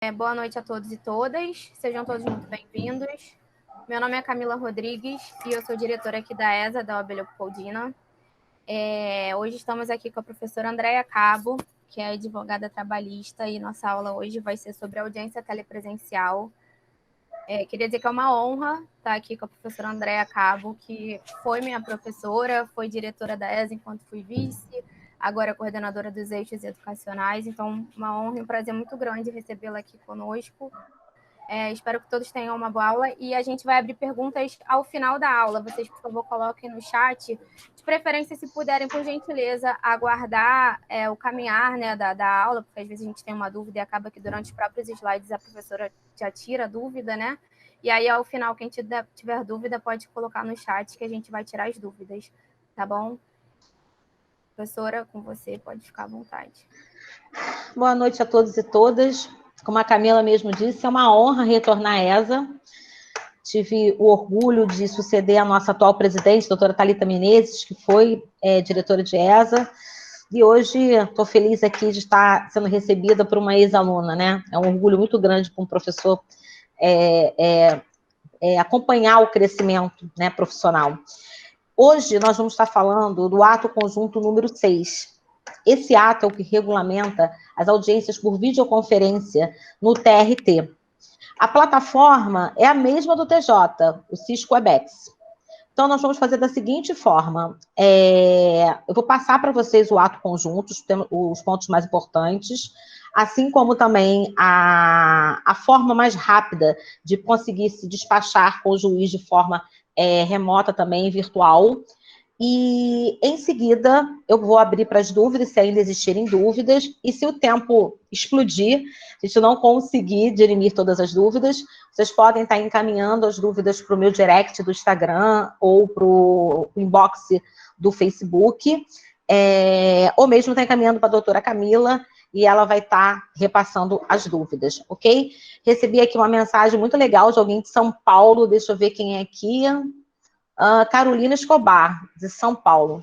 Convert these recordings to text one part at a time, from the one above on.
Boa noite a todos e todas, sejam todos muito bem-vindos. Meu nome é Camila Rodrigues e eu sou diretora aqui da ESA, da OAB Leopoldina. Hoje estamos aqui com a professora Andréia Cabo, que é advogada trabalhista, e nossa aula hoje vai ser sobre audiência telepresencial. Queria dizer que é uma honra estar aqui com a professora Andréia Cabo, que foi minha professora, foi diretora da ESA enquanto fui vice, agora coordenadora dos eixos educacionais, então uma honra e um prazer muito grande recebê-la aqui conosco. Espero que todos tenham uma boa aula e a gente vai abrir perguntas ao final da aula. Vocês, por favor, coloquem no chat, de preferência, se puderem, por gentileza, aguardar o caminhar, né, da aula, porque às vezes a gente tem uma dúvida e acaba que durante os próprios slides a professora já tira a dúvida, né? E aí, ao final, quem tiver dúvida pode colocar no chat que a gente vai tirar as dúvidas, tá bom? Professora, com você, pode ficar à vontade. Boa noite a todos e todas. Como a Camila mesmo disse, é uma honra retornar à ESA. Tive o orgulho de suceder a nossa atual presidente, doutora Thalita Menezes, que foi diretora de ESA, e hoje estou feliz aqui de estar sendo recebida por uma ex-aluna, né? É um orgulho muito grande para um professor acompanhar o crescimento, né, profissional. Hoje nós vamos estar falando do ato conjunto número 6. Esse ato é o que regulamenta as audiências por videoconferência no TRT. A plataforma é a mesma do TJ, o Cisco Webex. Então, nós vamos fazer da seguinte forma. Eu vou passar para vocês o ato conjunto, os pontos mais importantes, assim como também a forma mais rápida de conseguir se despachar com o juiz de forma remota também, virtual. E, em seguida, eu vou abrir para as dúvidas, se ainda existirem dúvidas, e se o tempo explodir, a gente não conseguir dirimir todas as dúvidas, vocês podem estar encaminhando as dúvidas para o meu direct do Instagram ou para o inbox do Facebook, ou mesmo estar encaminhando para a doutora Camila, e ela vai estar repassando as dúvidas, ok? Recebi aqui uma mensagem muito legal de alguém de São Paulo, deixa eu ver quem é aqui. Carolina Escobar, de São Paulo.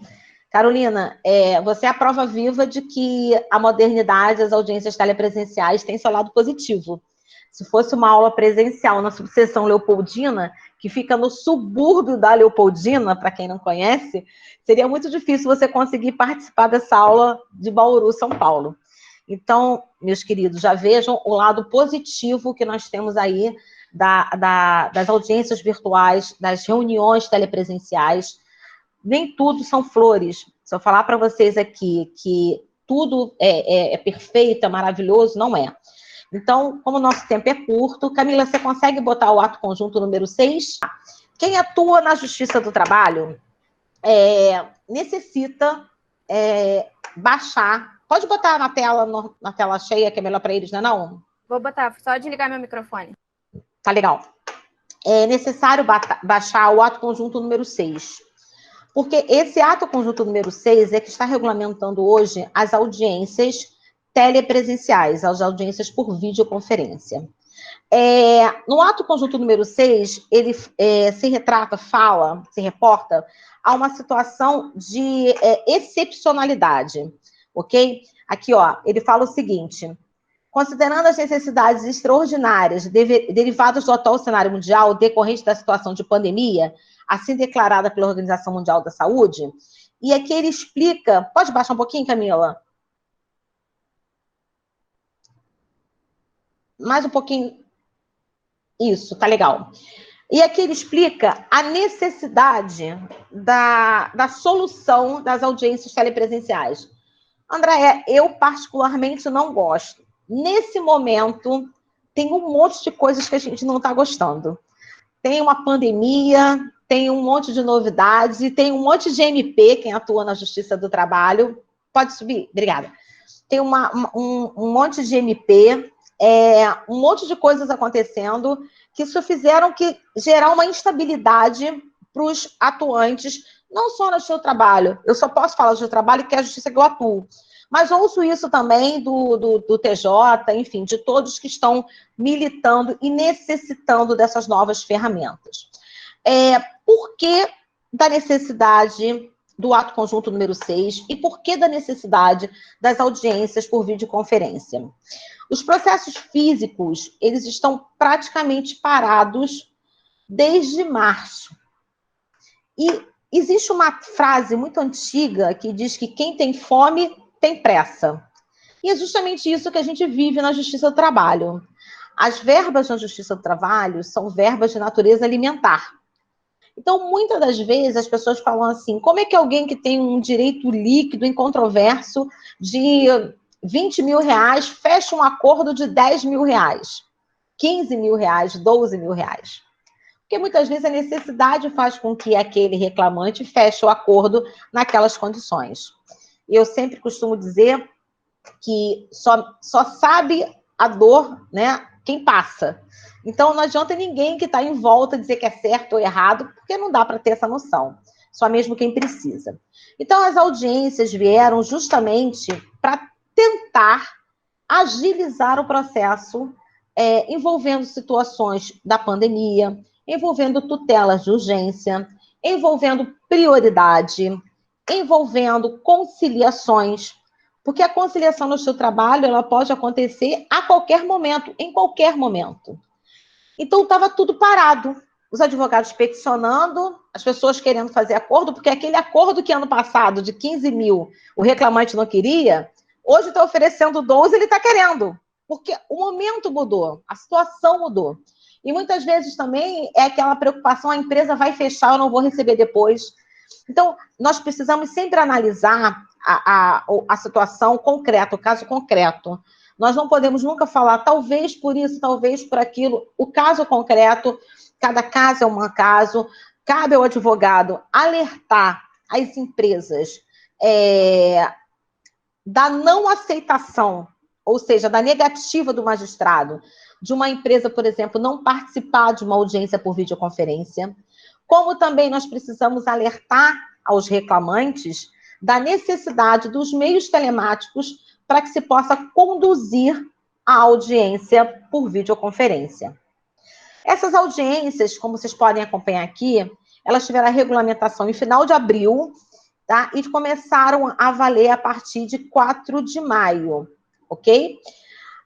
Carolina, você é a prova viva de que a modernidade, as audiências telepresenciais têm seu lado positivo. Se fosse uma aula presencial na subseção Leopoldina, que fica no subúrbio da Leopoldina, para quem não conhece, seria muito difícil você conseguir participar dessa aula de Bauru, São Paulo. Então, meus queridos, já vejam o lado positivo que nós temos aí das audiências virtuais, das reuniões telepresenciais. Nem tudo são flores. Se eu falar para vocês aqui que tudo é perfeito, é maravilhoso, não é. Então, como o nosso tempo é curto, Camila, você consegue botar o ato conjunto número 6? Quem atua na Justiça do Trabalho necessita baixar. Pode botar na tela cheia, que é melhor para eles, não é não? Vou botar, só desligar meu microfone. Tá legal. É necessário baixar o ato conjunto número 6. Porque esse ato conjunto número 6 é que está regulamentando hoje as audiências telepresenciais, as audiências por videoconferência. No ato conjunto número 6, ele se reporta a uma situação de excepcionalidade, ok? Aqui, ó, ele fala o seguinte: considerando as necessidades extraordinárias derivadas do atual cenário mundial decorrente da situação de pandemia, assim declarada pela Organização Mundial da Saúde, e aqui ele explica... Pode baixar um pouquinho, Camila? Mais um pouquinho. Isso, tá legal. E aqui ele explica a necessidade da solução das audiências telepresenciais. Andréia, eu particularmente não gosto. Nesse momento, tem um monte de coisas que a gente não está gostando. Tem uma pandemia, tem um monte de novidades, e tem um monte de MP, quem atua na Justiça do Trabalho. Pode subir? Obrigada. Tem um monte de MP, um monte de coisas acontecendo, que isso fizeram gerar uma instabilidade para os atuantes, não só no seu trabalho. Eu só posso falar do seu trabalho, que é a justiça que eu atuo. Mas ouço isso também do TJ, enfim, de todos que estão militando e necessitando dessas novas ferramentas. Por que da necessidade do ato conjunto número 6 e por que da necessidade das audiências por videoconferência. Os processos físicos, eles estão praticamente parados desde março. E existe uma frase muito antiga que diz que quem tem fome tem pressa. E é justamente isso que a gente vive na Justiça do Trabalho. As verbas na Justiça do Trabalho são verbas de natureza alimentar. Então, muitas das vezes, as pessoas falam assim, como é que alguém que tem um direito líquido, incontroverso, de 20 mil reais, fecha um acordo de 10 mil reais, 15 mil reais, 12 mil reais? Porque muitas vezes a necessidade faz com que aquele reclamante feche o acordo naquelas condições. E eu sempre costumo dizer que só sabe a dor, né, quem passa. Então, não adianta ninguém que está em volta dizer que é certo ou errado, porque não dá para ter essa noção. Só mesmo quem precisa. Então, as audiências vieram justamente para tentar agilizar o processo envolvendo situações da pandemia, envolvendo tutelas de urgência, envolvendo prioridade, envolvendo conciliações, porque a conciliação no seu trabalho ela pode acontecer a qualquer momento, em qualquer momento. Então, estava tudo parado. Os advogados peticionando, as pessoas querendo fazer acordo, porque aquele acordo que ano passado, de 15 mil, o reclamante não queria, hoje está oferecendo 12, ele está querendo. Porque o momento mudou, a situação mudou. E muitas vezes também é aquela preocupação, a empresa vai fechar, eu não vou receber depois. Então, nós precisamos sempre analisar a situação concreta, o caso concreto. Nós não podemos nunca falar, talvez por isso, talvez por aquilo. O caso concreto, cada caso é um caso. Cabe ao advogado alertar as empresas da não aceitação, ou seja, da negativa do magistrado, de uma empresa, por exemplo, não participar de uma audiência por videoconferência. Como também nós precisamos alertar aos reclamantes da necessidade dos meios telemáticos para que se possa conduzir a audiência por videoconferência. Essas audiências, como vocês podem acompanhar aqui, elas tiveram a regulamentação em final de abril, tá? E começaram a valer a partir de 4 de maio, ok?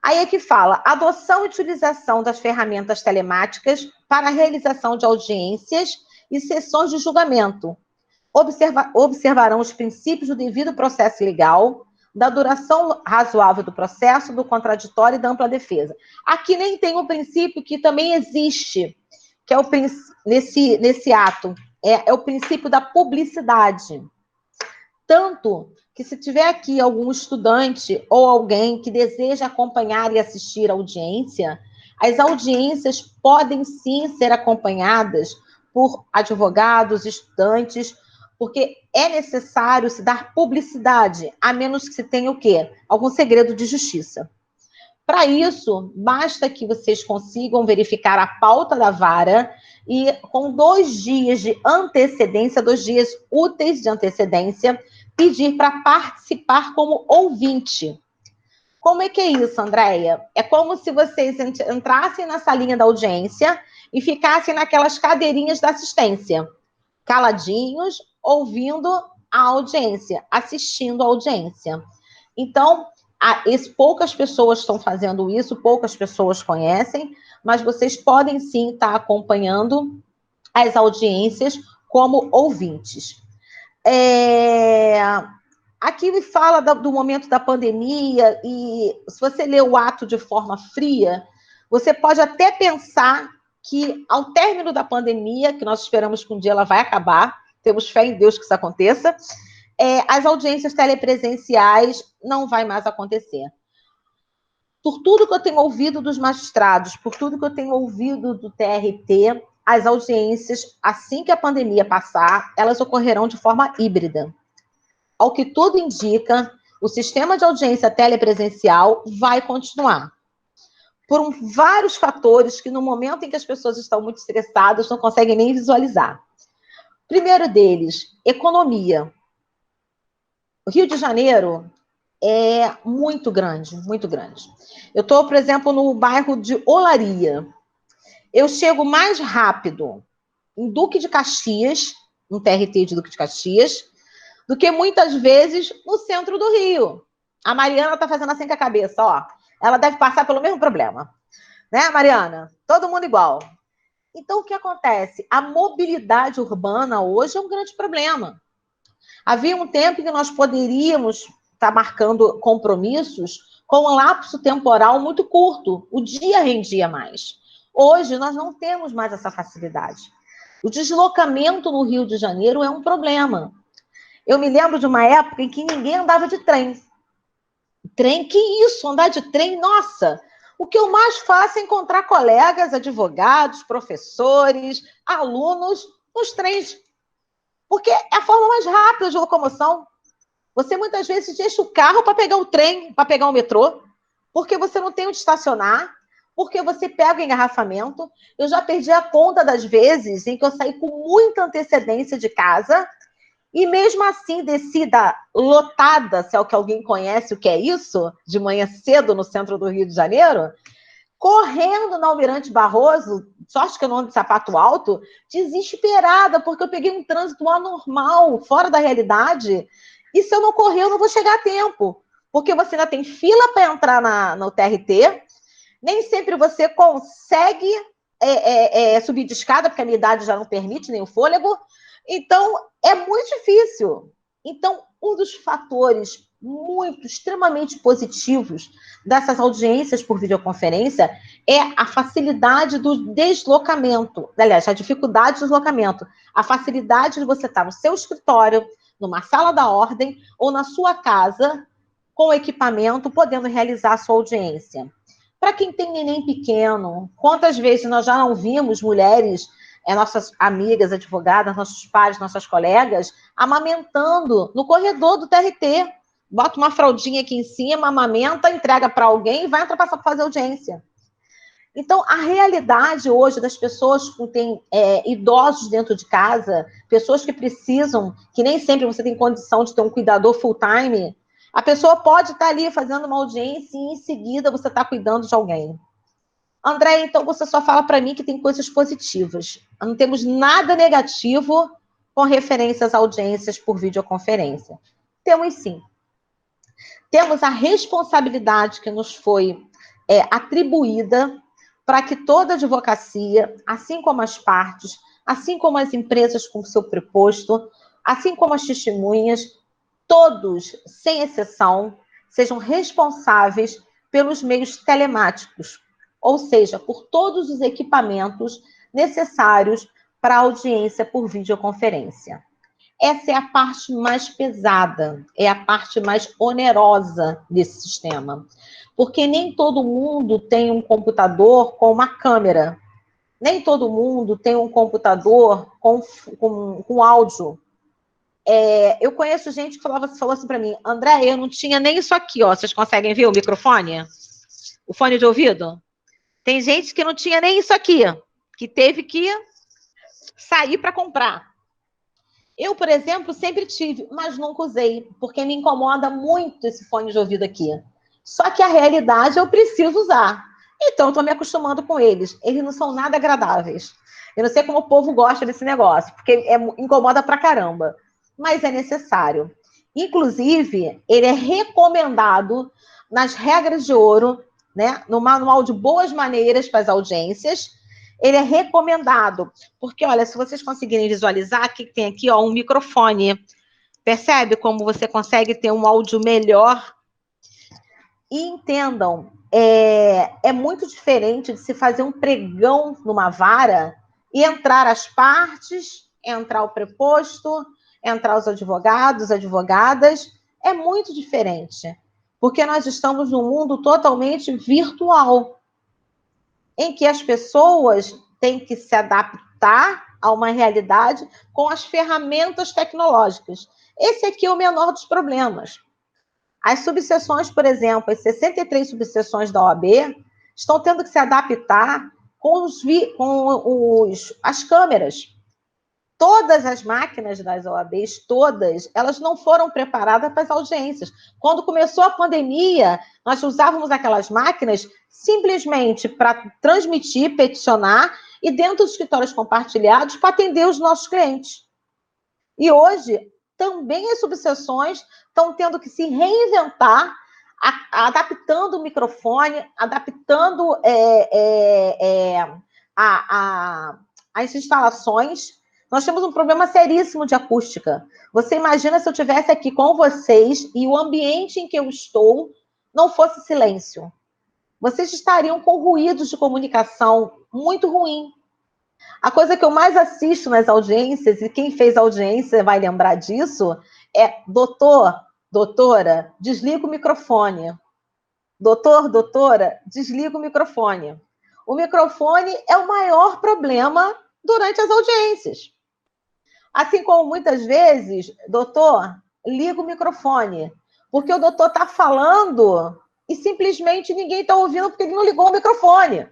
Aí é que fala, adoção e utilização das ferramentas telemáticas para a realização de audiências e sessões de julgamento. Observarão os princípios do devido processo legal, da duração razoável do processo, do contraditório e da ampla defesa. Aqui nem tem um princípio que também existe, que é o nesse ato, é o princípio da publicidade. Tanto que se tiver aqui algum estudante ou alguém que deseja acompanhar e assistir a audiência, as audiências podem sim ser acompanhadas por advogados, estudantes, porque é necessário se dar publicidade, a menos que se tenha o quê? Algum segredo de justiça. Para isso, basta que vocês consigam verificar a pauta da vara e, com 2 dias de antecedência, 2 dias úteis de antecedência, pedir para participar como ouvinte. Como é que é isso, Andréia? É como se vocês entrassem na salinha da audiência e ficassem naquelas cadeirinhas da assistência, caladinhos, ouvindo a audiência, assistindo a audiência. Então, poucas pessoas estão fazendo isso, poucas pessoas conhecem, mas vocês podem sim estar acompanhando as audiências como ouvintes. Aqui me fala do momento da pandemia, e se você ler o ato de forma fria, você pode até pensar que, ao término da pandemia, que nós esperamos que um dia ela vai acabar, temos fé em Deus que isso aconteça, as audiências telepresenciais não vai mais acontecer. Por tudo que eu tenho ouvido dos magistrados, por tudo que eu tenho ouvido do TRT, as audiências, assim que a pandemia passar, elas ocorrerão de forma híbrida. Ao que tudo indica, o sistema de audiência telepresencial vai continuar. Por vários fatores que, no momento em que as pessoas estão muito estressadas, não conseguem nem visualizar. Primeiro deles, economia. O Rio de Janeiro é muito grande, muito grande. Eu estou, por exemplo, no bairro de Olaria. Eu chego mais rápido em Duque de Caxias, no TRT de Duque de Caxias, do que muitas vezes no centro do Rio. A Mariana está fazendo assim com a cabeça, ó. Ela deve passar pelo mesmo problema. Né, Mariana? Todo mundo igual. Então, o que acontece? A mobilidade urbana hoje é um grande problema. Havia um tempo que nós poderíamos estar marcando compromissos com um lapso temporal muito curto. O dia rendia mais. Hoje, nós não temos mais essa facilidade. O deslocamento no Rio de Janeiro é um problema. Eu me lembro de uma época em que ninguém andava de trem. Trem, que isso? Andar de trem? Nossa! O que eu mais faço é encontrar colegas, advogados, professores, alunos nos trens. Porque é a forma mais rápida de locomoção. Você muitas vezes deixa o carro para pegar o trem, para pegar o metrô, porque você não tem onde estacionar, porque você pega o engarrafamento. Eu já perdi a conta das vezes em que eu saí com muita antecedência de casa e mesmo assim descida lotada, se é o que alguém conhece o que é isso, de manhã cedo no centro do Rio de Janeiro, correndo na Almirante Barroso, sorte que eu não ando de sapato alto, desesperada, porque eu peguei um trânsito anormal, fora da realidade, e se eu não correr, eu não vou chegar a tempo, porque você ainda tem fila para entrar no TRT, nem sempre você consegue subir de escada, porque a minha idade já não permite, nem o fôlego, então é muito difícil. Então, um dos fatores extremamente positivos dessas audiências por videoconferência é a facilidade do deslocamento. Aliás, a dificuldade do deslocamento. A facilidade de você estar no seu escritório, numa sala da ordem ou na sua casa, com equipamento, podendo realizar a sua audiência. Para quem tem neném pequeno, quantas vezes nós já não vimos mulheres, nossas amigas, advogadas, nossos pais, nossas colegas, amamentando no corredor do TRT. Bota uma fraldinha aqui em cima, amamenta, entrega para alguém e vai entrar para fazer audiência. Então, a realidade hoje das pessoas que têm idosos dentro de casa, pessoas que precisam, que nem sempre você tem condição de ter um cuidador full-time, a pessoa pode estar ali fazendo uma audiência e em seguida você está cuidando de alguém. André, então você só fala para mim que tem coisas positivas. Não temos nada negativo com referência às audiências por videoconferência. Temos sim. Temos a responsabilidade que nos foi atribuída para que toda a advocacia, assim como as partes, assim como as empresas com seu preposto, assim como as testemunhas, todos, sem exceção, sejam responsáveis pelos meios telemáticos, ou seja, por todos os equipamentos necessários para a audiência por videoconferência. Essa é a parte mais pesada, é a parte mais onerosa desse sistema. Porque nem todo mundo tem um computador com uma câmera. Nem todo mundo tem um computador com áudio. Eu conheço gente que falou assim para mim, André, eu não tinha nem isso aqui, ó. Vocês conseguem ver o microfone? O fone de ouvido? Tem gente que não tinha nem isso aqui, que teve que sair para comprar. Eu, por exemplo, sempre tive, mas nunca usei, porque me incomoda muito esse fone de ouvido aqui. Só que a realidade eu preciso usar. Então, eu estou me acostumando com eles. Eles não são nada agradáveis. Eu não sei como o povo gosta desse negócio, porque incomoda pra caramba. Mas é necessário. Inclusive, ele é recomendado nas regras de ouro, né, no manual de boas maneiras para as audiências. Ele é recomendado, porque, olha, se vocês conseguirem visualizar, aqui tem aqui, ó, um microfone. Percebe como você consegue ter um áudio melhor? E entendam, é muito diferente de se fazer um pregão numa vara e entrar as partes, entrar o preposto, entrar os advogados, advogadas. É muito diferente, porque nós estamos num mundo totalmente virtual, em que as pessoas têm que se adaptar a uma realidade com as ferramentas tecnológicas. Esse aqui é o menor dos problemas. As subseções, por exemplo, as 63 subseções da OAB, estão tendo que se adaptar com as câmeras. Todas as máquinas das OABs, todas, elas não foram preparadas para as audiências. Quando começou a pandemia, nós usávamos aquelas máquinas simplesmente para transmitir, peticionar e dentro dos escritórios compartilhados para atender os nossos clientes. E hoje, também as subseções estão tendo que se reinventar, adaptando o microfone, adaptando as instalações. Nós temos um problema seríssimo de acústica. Você imagina se eu estivesse aqui com vocês e o ambiente em que eu estou não fosse silêncio. Vocês estariam com ruídos de comunicação muito ruim. A coisa que eu mais assisto nas audiências, e quem fez audiência vai lembrar disso, é doutor, doutora, desliga o microfone. Doutor, doutora, desliga o microfone. O microfone é o maior problema durante as audiências. Assim como muitas vezes, doutor, liga o microfone, porque o doutor está falando e simplesmente ninguém está ouvindo porque ele não ligou o microfone.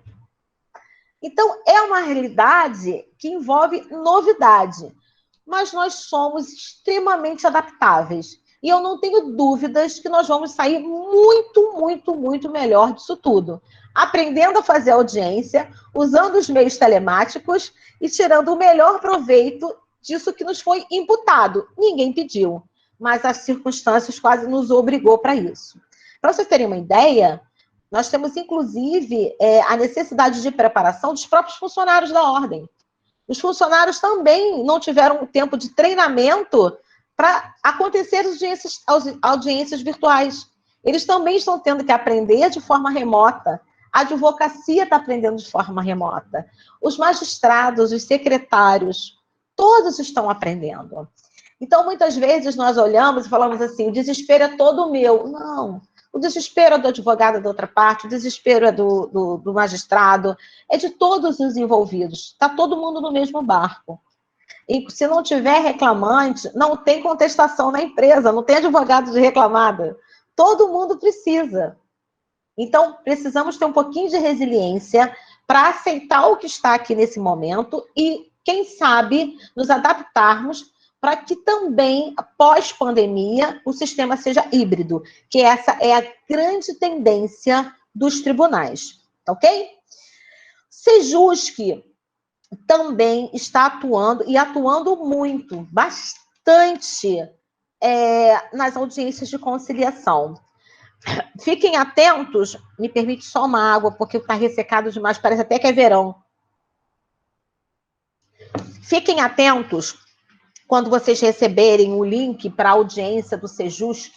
Então, é uma realidade que envolve novidade, mas nós somos extremamente adaptáveis. E eu não tenho dúvidas que nós vamos sair muito, muito, muito melhor disso tudo. Aprendendo a fazer audiência, usando os meios telemáticos e tirando o melhor proveito disso que nos foi imputado. Ninguém pediu, mas as circunstâncias quase nos obrigou para isso. Para vocês terem uma ideia, nós temos, inclusive, a necessidade de preparação dos próprios funcionários da ordem. Os funcionários também não tiveram tempo de treinamento para acontecer audiências virtuais. Eles também estão tendo que aprender de forma remota. A advocacia está aprendendo de forma remota. Os magistrados, os secretários, todos estão aprendendo. Então, muitas vezes, nós olhamos e falamos assim, o desespero é todo meu. Não. O desespero é do advogado da outra parte, o desespero é do magistrado, é de todos os envolvidos. Está todo mundo no mesmo barco. E se não tiver reclamante, não tem contestação na empresa, não tem advogado de reclamada. Todo mundo precisa. Então, precisamos ter um pouquinho de resiliência para aceitar o que está aqui nesse momento e, quem sabe, nos adaptarmos para que também, pós-pandemia, o sistema seja híbrido, que essa é a grande tendência dos tribunais, ok? Sejusc também está atuando, e atuando muito, bastante, nas audiências de conciliação. Fiquem atentos, me permite só uma água, porque está ressecado demais, parece até que é verão. Fiquem atentos quando vocês receberem o link para a audiência do Sejusc,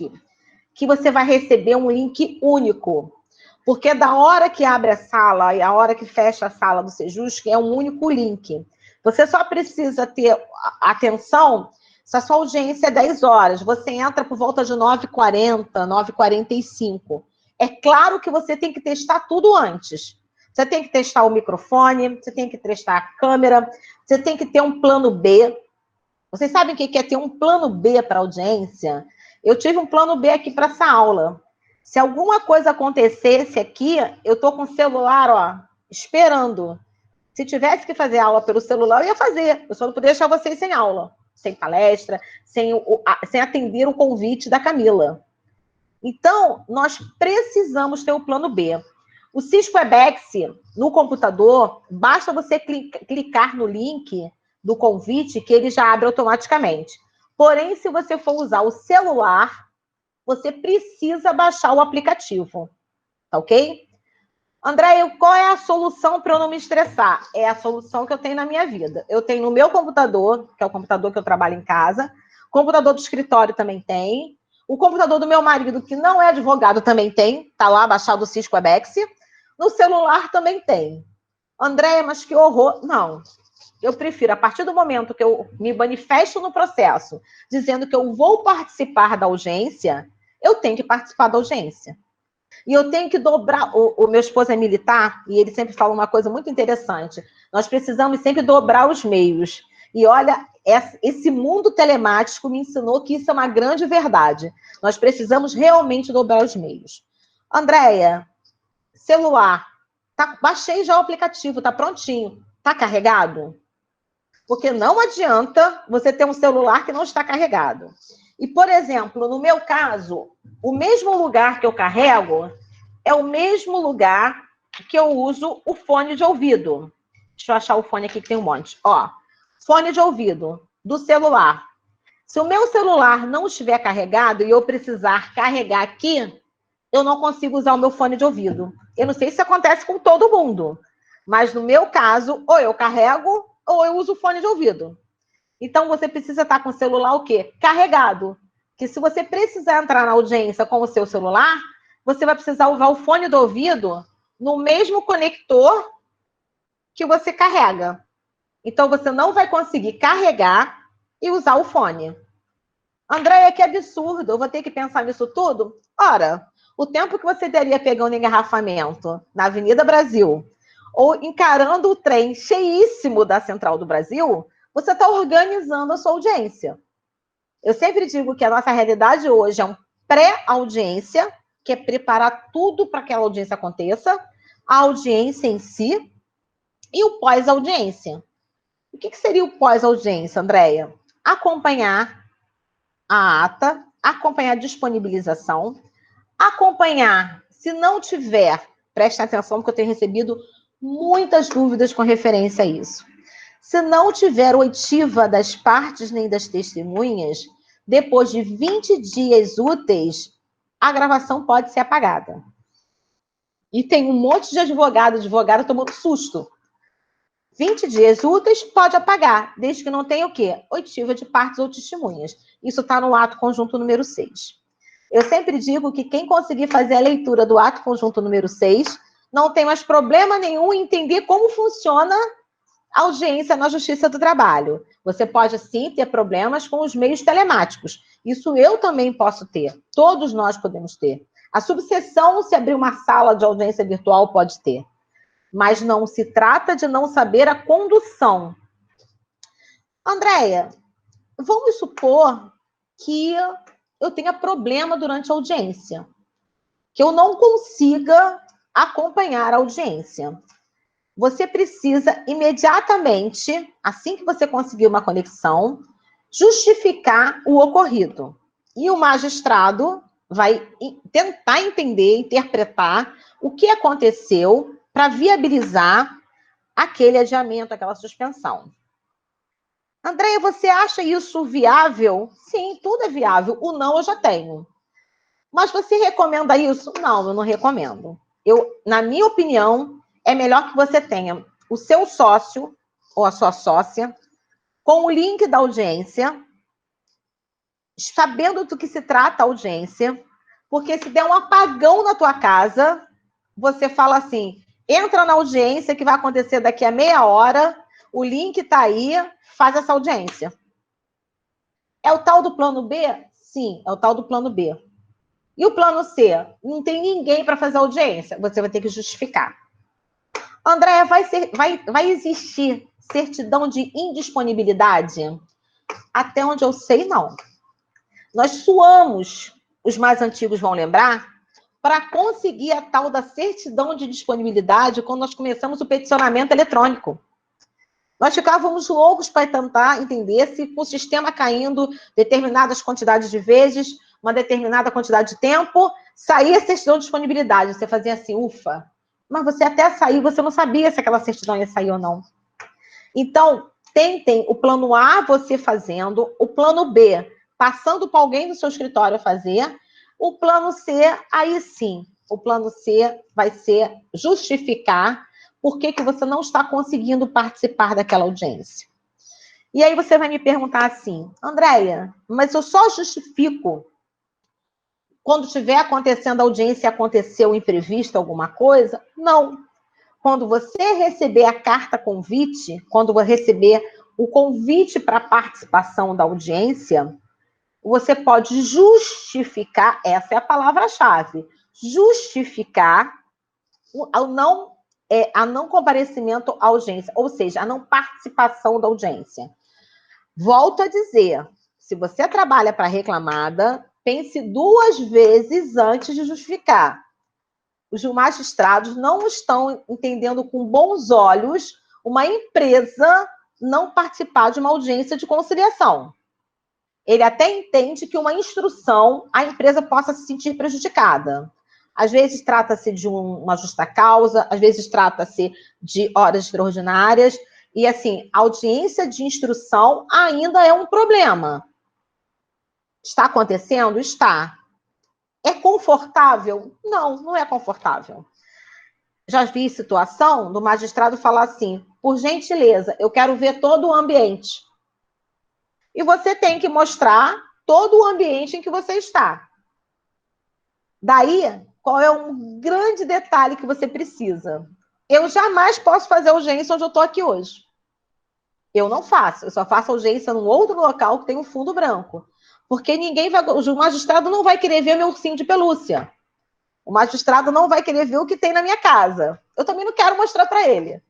que você vai receber um link único. Porque da hora que abre a sala e a hora que fecha a sala do Sejusc é um único link. Você só precisa ter atenção se a sua audiência é 10 horas. Você entra por volta de 9h40, 9h45. É claro que você tem que testar tudo antes. Você tem que testar o microfone, você tem que testar a câmera, você tem que ter um plano B. Vocês sabem o que é ter um plano B para audiência? Eu tive um plano B aqui para essa aula. Se alguma coisa acontecesse aqui, eu estou com o celular, ó, esperando. Se tivesse que fazer aula pelo celular, eu ia fazer. Eu só não poderia deixar vocês sem aula, sem palestra, sem atender o convite da Camila. Então, nós precisamos ter o plano B. O Cisco Webex, no computador, basta você clicar no link do convite que ele já abre automaticamente. Porém, se você for usar o celular, você precisa baixar o aplicativo, tá ok? André, qual é a solução para eu não me estressar? É a solução que eu tenho na minha vida. Eu tenho no meu computador, que é o computador que eu trabalho em casa, o computador do escritório também tem, o computador do meu marido, que não é advogado, também tem, tá lá, baixado o Cisco Webex, no celular também tem. André, mas que horror. Não. Eu prefiro, a partir do momento que eu me manifesto no processo, dizendo que eu vou participar da audiência, eu tenho que participar da audiência. E eu tenho que dobrar... O meu esposo é militar, e ele sempre fala uma coisa muito interessante. Nós precisamos sempre dobrar os meios. E olha, esse mundo telemático me ensinou que isso é uma grande verdade. Nós precisamos realmente dobrar os meios. Andréia, celular. Baixei já o aplicativo, tá prontinho. Tá carregado? Porque não adianta você ter um celular que não está carregado. E, por exemplo, no meu caso, o mesmo lugar que eu carrego é o mesmo lugar que eu uso o fone de ouvido. Deixa eu achar o fone aqui que tem um monte. Ó, fone de ouvido do celular. Se o meu celular não estiver carregado e eu precisar carregar aqui, eu não consigo usar o meu fone de ouvido. Eu não sei se acontece com todo mundo, mas no meu caso, ou eu carrego ou eu uso o fone de ouvido. Então, você precisa estar com o celular o quê? Carregado. Que se você precisar entrar na audiência com o seu celular, você vai precisar usar o fone do ouvido no mesmo conector que você carrega. Então, você não vai conseguir carregar e usar o fone. Andréia, que absurdo, eu vou ter que pensar nisso tudo? Ora, o tempo que você teria pegando engarrafamento na Avenida Brasil ou encarando o trem cheíssimo da Central do Brasil, você está organizando a sua audiência. Eu sempre digo que a nossa realidade hoje é um pré-audiência, que é preparar tudo para que aquela audiência aconteça, a audiência em si e o pós-audiência. O que seria o pós-audiência, Andréia? Acompanhar a ata, acompanhar a disponibilização, acompanhar, se não tiver, preste atenção, porque eu tenho recebido muitas dúvidas com referência a isso. Se não tiver oitiva das partes nem das testemunhas, depois de 20 dias úteis, a gravação pode ser apagada. E tem um monte de advogada tomando susto. 20 dias úteis, pode apagar, desde que não tenha o quê? Oitiva de partes ou testemunhas. Isso está no ato conjunto número 6. Eu sempre digo que quem conseguir fazer a leitura do ato conjunto número 6 não tem mais problema nenhum em entender como funciona a audiência na Justiça do Trabalho. Você pode, sim, ter problemas com os meios telemáticos. Isso eu também posso ter. Todos nós podemos ter. A subseção, se abrir uma sala de audiência virtual, pode ter. Mas não se trata de não saber a condução. Andréia, vamos supor que eu tenha problema durante a audiência, que eu não consiga acompanhar a audiência. Você precisa imediatamente, assim que você conseguir uma conexão, justificar o ocorrido. E o magistrado vai tentar entender, interpretar o que aconteceu para viabilizar aquele adiamento, aquela suspensão. Andréia, você acha isso viável? Sim, tudo é viável. O não eu já tenho. Mas você recomenda isso? Não, eu não recomendo. Na minha opinião, é melhor que você tenha o seu sócio ou a sua sócia com o link da audiência, sabendo do que se trata a audiência, porque se der um apagão na tua casa, você fala assim, entra na audiência que vai acontecer daqui a meia hora, o link está aí, faz essa audiência. É o tal do plano B? Sim, é o tal do plano B. E o plano C? Não tem ninguém para fazer audiência, você vai ter que justificar. Andréia, vai existir certidão de indisponibilidade? Até onde eu sei, não. Nós suamos, os mais antigos vão lembrar, para conseguir a tal da certidão de disponibilidade quando nós começamos o peticionamento eletrônico. Nós ficávamos loucos para tentar entender se com o sistema caindo determinadas quantidades de vezes, uma determinada quantidade de tempo, saía a certidão de disponibilidade. Você fazia assim, ufa. Mas você até saiu, você não sabia se aquela certidão ia sair ou não. Então, tentem o plano A você fazendo, o plano B passando para alguém do seu escritório fazer, o plano C, aí sim, o plano C vai ser justificar por que você não está conseguindo participar daquela audiência. E aí você vai me perguntar assim, Andréia, mas eu só justifico quando estiver acontecendo a audiência e aconteceu imprevisto alguma coisa? Não. Quando você receber a carta convite, quando você receber o convite para a participação da audiência, você pode justificar, essa é a palavra-chave, justificar a não comparecimento à audiência, ou seja, a não participação da audiência. Volto a dizer, se você trabalha para reclamada, pense 2 vezes antes de justificar. Os magistrados não estão entendendo com bons olhos uma empresa não participar de uma audiência de conciliação. Ele até entende que uma instrução, a empresa possa se sentir prejudicada. Às vezes trata-se de uma justa causa, às vezes trata-se de horas extraordinárias, e assim, a audiência de instrução ainda é um problema. Está acontecendo? Está. É confortável? Não, não é confortável. Já vi situação do magistrado falar assim, por gentileza, eu quero ver todo o ambiente. E você tem que mostrar todo o ambiente em que você está. Daí, qual é um grande detalhe que você precisa? Eu jamais posso fazer audiência onde eu estou aqui hoje. Eu não faço. Eu só faço audiência num outro local que tem um fundo branco. Porque ninguém vai... O magistrado não vai querer ver meu ursinho de pelúcia. O magistrado não vai querer ver o que tem na minha casa. Eu também não quero mostrar para ele.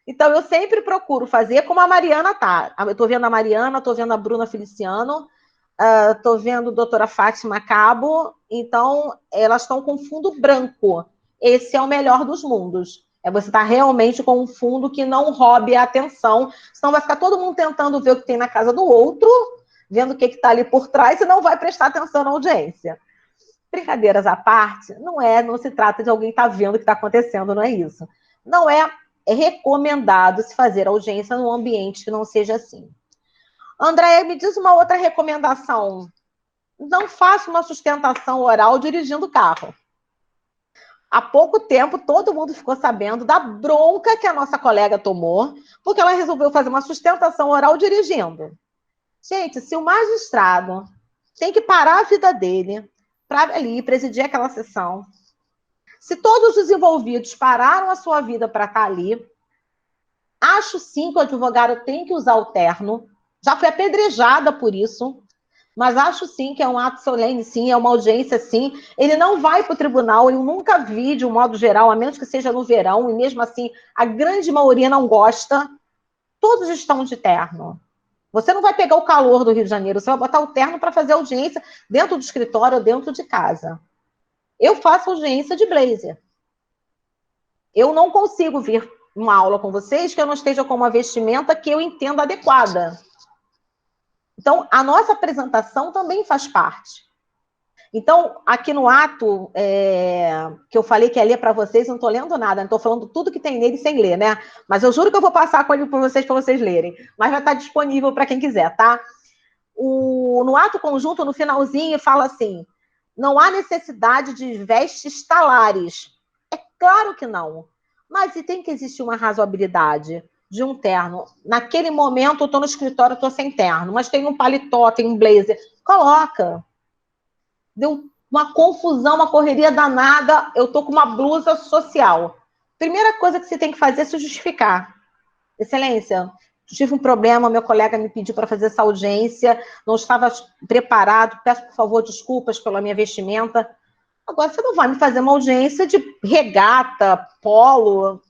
Então, eu sempre procuro fazer como a Mariana tá. Eu estou vendo a Mariana, estou vendo a Bruna Feliciano, estou vendo a doutora Fátima Cabo. Então, elas estão com fundo branco. Esse é o melhor dos mundos. É você estar realmente com um fundo que não roube a atenção. Senão vai ficar todo mundo tentando ver o que tem na casa do outro, vendo o que está ali por trás e não vai prestar atenção na audiência. Brincadeiras à parte, não se trata de alguém estar vendo o que está acontecendo, não é isso. Não é recomendado se fazer audiência num ambiente que não seja assim. Andréia, me diz uma outra recomendação. Não faça uma sustentação oral dirigindo o carro. Há pouco tempo, todo mundo ficou sabendo da bronca que a nossa colega tomou, porque ela resolveu fazer uma sustentação oral dirigindo. Gente, se o magistrado tem que parar a vida dele para ali presidir aquela sessão, se todos os envolvidos pararam a sua vida para estar ali, acho sim que o advogado tem que usar o terno, já fui apedrejada por isso, mas acho sim que é um ato solene, sim, é uma audiência, sim. Ele não vai para o tribunal, eu nunca vi, de um modo geral, a menos que seja no verão, e mesmo assim, a grande maioria não gosta. Todos estão de terno. Você não vai pegar o calor do Rio de Janeiro, você vai botar o terno para fazer audiência dentro do escritório ou dentro de casa. Eu faço audiência de blazer. Eu não consigo vir uma aula com vocês que eu não esteja com uma vestimenta que eu entenda adequada. Então, a nossa apresentação também faz parte. Então, aqui no ato que eu falei que ia ler para vocês, eu não estou lendo nada, não estou falando tudo que tem nele sem ler, né? Mas eu juro que eu vou passar com ele para vocês lerem. Mas vai estar disponível para quem quiser, tá? No ato conjunto, no finalzinho, fala assim, não há necessidade de vestes talares. É claro que não. Mas tem que existir uma razoabilidade de um terno. Naquele momento, eu estou no escritório, estou sem terno, mas tem um paletó, tem um blazer. Coloca. Deu uma confusão, uma correria danada, eu estou com uma blusa social. Primeira coisa que você tem que fazer é se justificar. Excelência, tive um problema, meu colega me pediu para fazer essa audiência, não estava preparado, peço, por favor, desculpas pela minha vestimenta. Agora, você não vai me fazer uma audiência de regata, polo.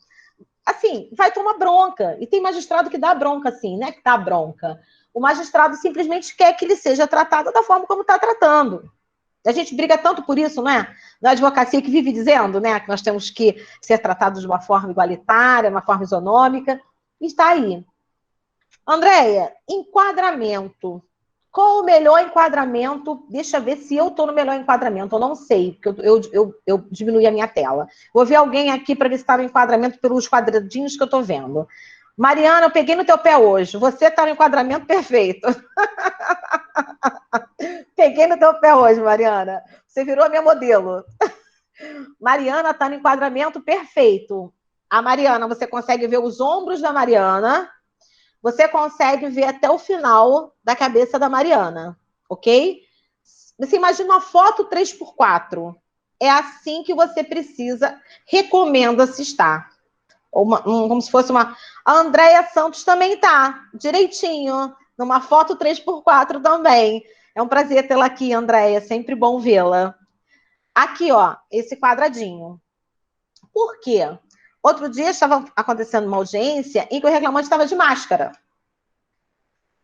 Assim, vai tomar bronca. E tem magistrado que dá bronca, assim, né? Que dá bronca. O magistrado simplesmente quer que ele seja tratado da forma como está tratando. A gente briga tanto por isso, não é? Na advocacia que vive dizendo, né, que nós temos que ser tratados de uma forma igualitária, uma forma isonômica, e está aí. Andréia, enquadramento. Qual o melhor enquadramento? Deixa eu ver se eu estou no melhor enquadramento. Eu não sei, porque eu diminuí a minha tela. Vou ver alguém aqui para ver se está no enquadramento pelos quadradinhos que eu estou vendo. Mariana, eu peguei no teu pé hoje. Você está no enquadramento perfeito. Peguei no teu pé hoje, Mariana. Você virou a minha modelo. Mariana está no enquadramento perfeito. A Mariana, você consegue ver os ombros da Mariana. Você consegue ver até o final da cabeça da Mariana, ok? Você imagina uma foto 3x4. É assim que você precisa, recomenda-se estar. Como se fosse uma... A Andréia Santos também tá, direitinho, numa foto 3x4 também. É um prazer tê-la aqui, Andréia, sempre bom vê-la. Aqui, ó, esse quadradinho. Por quê? Outro dia estava acontecendo uma audiência em que o reclamante estava de máscara.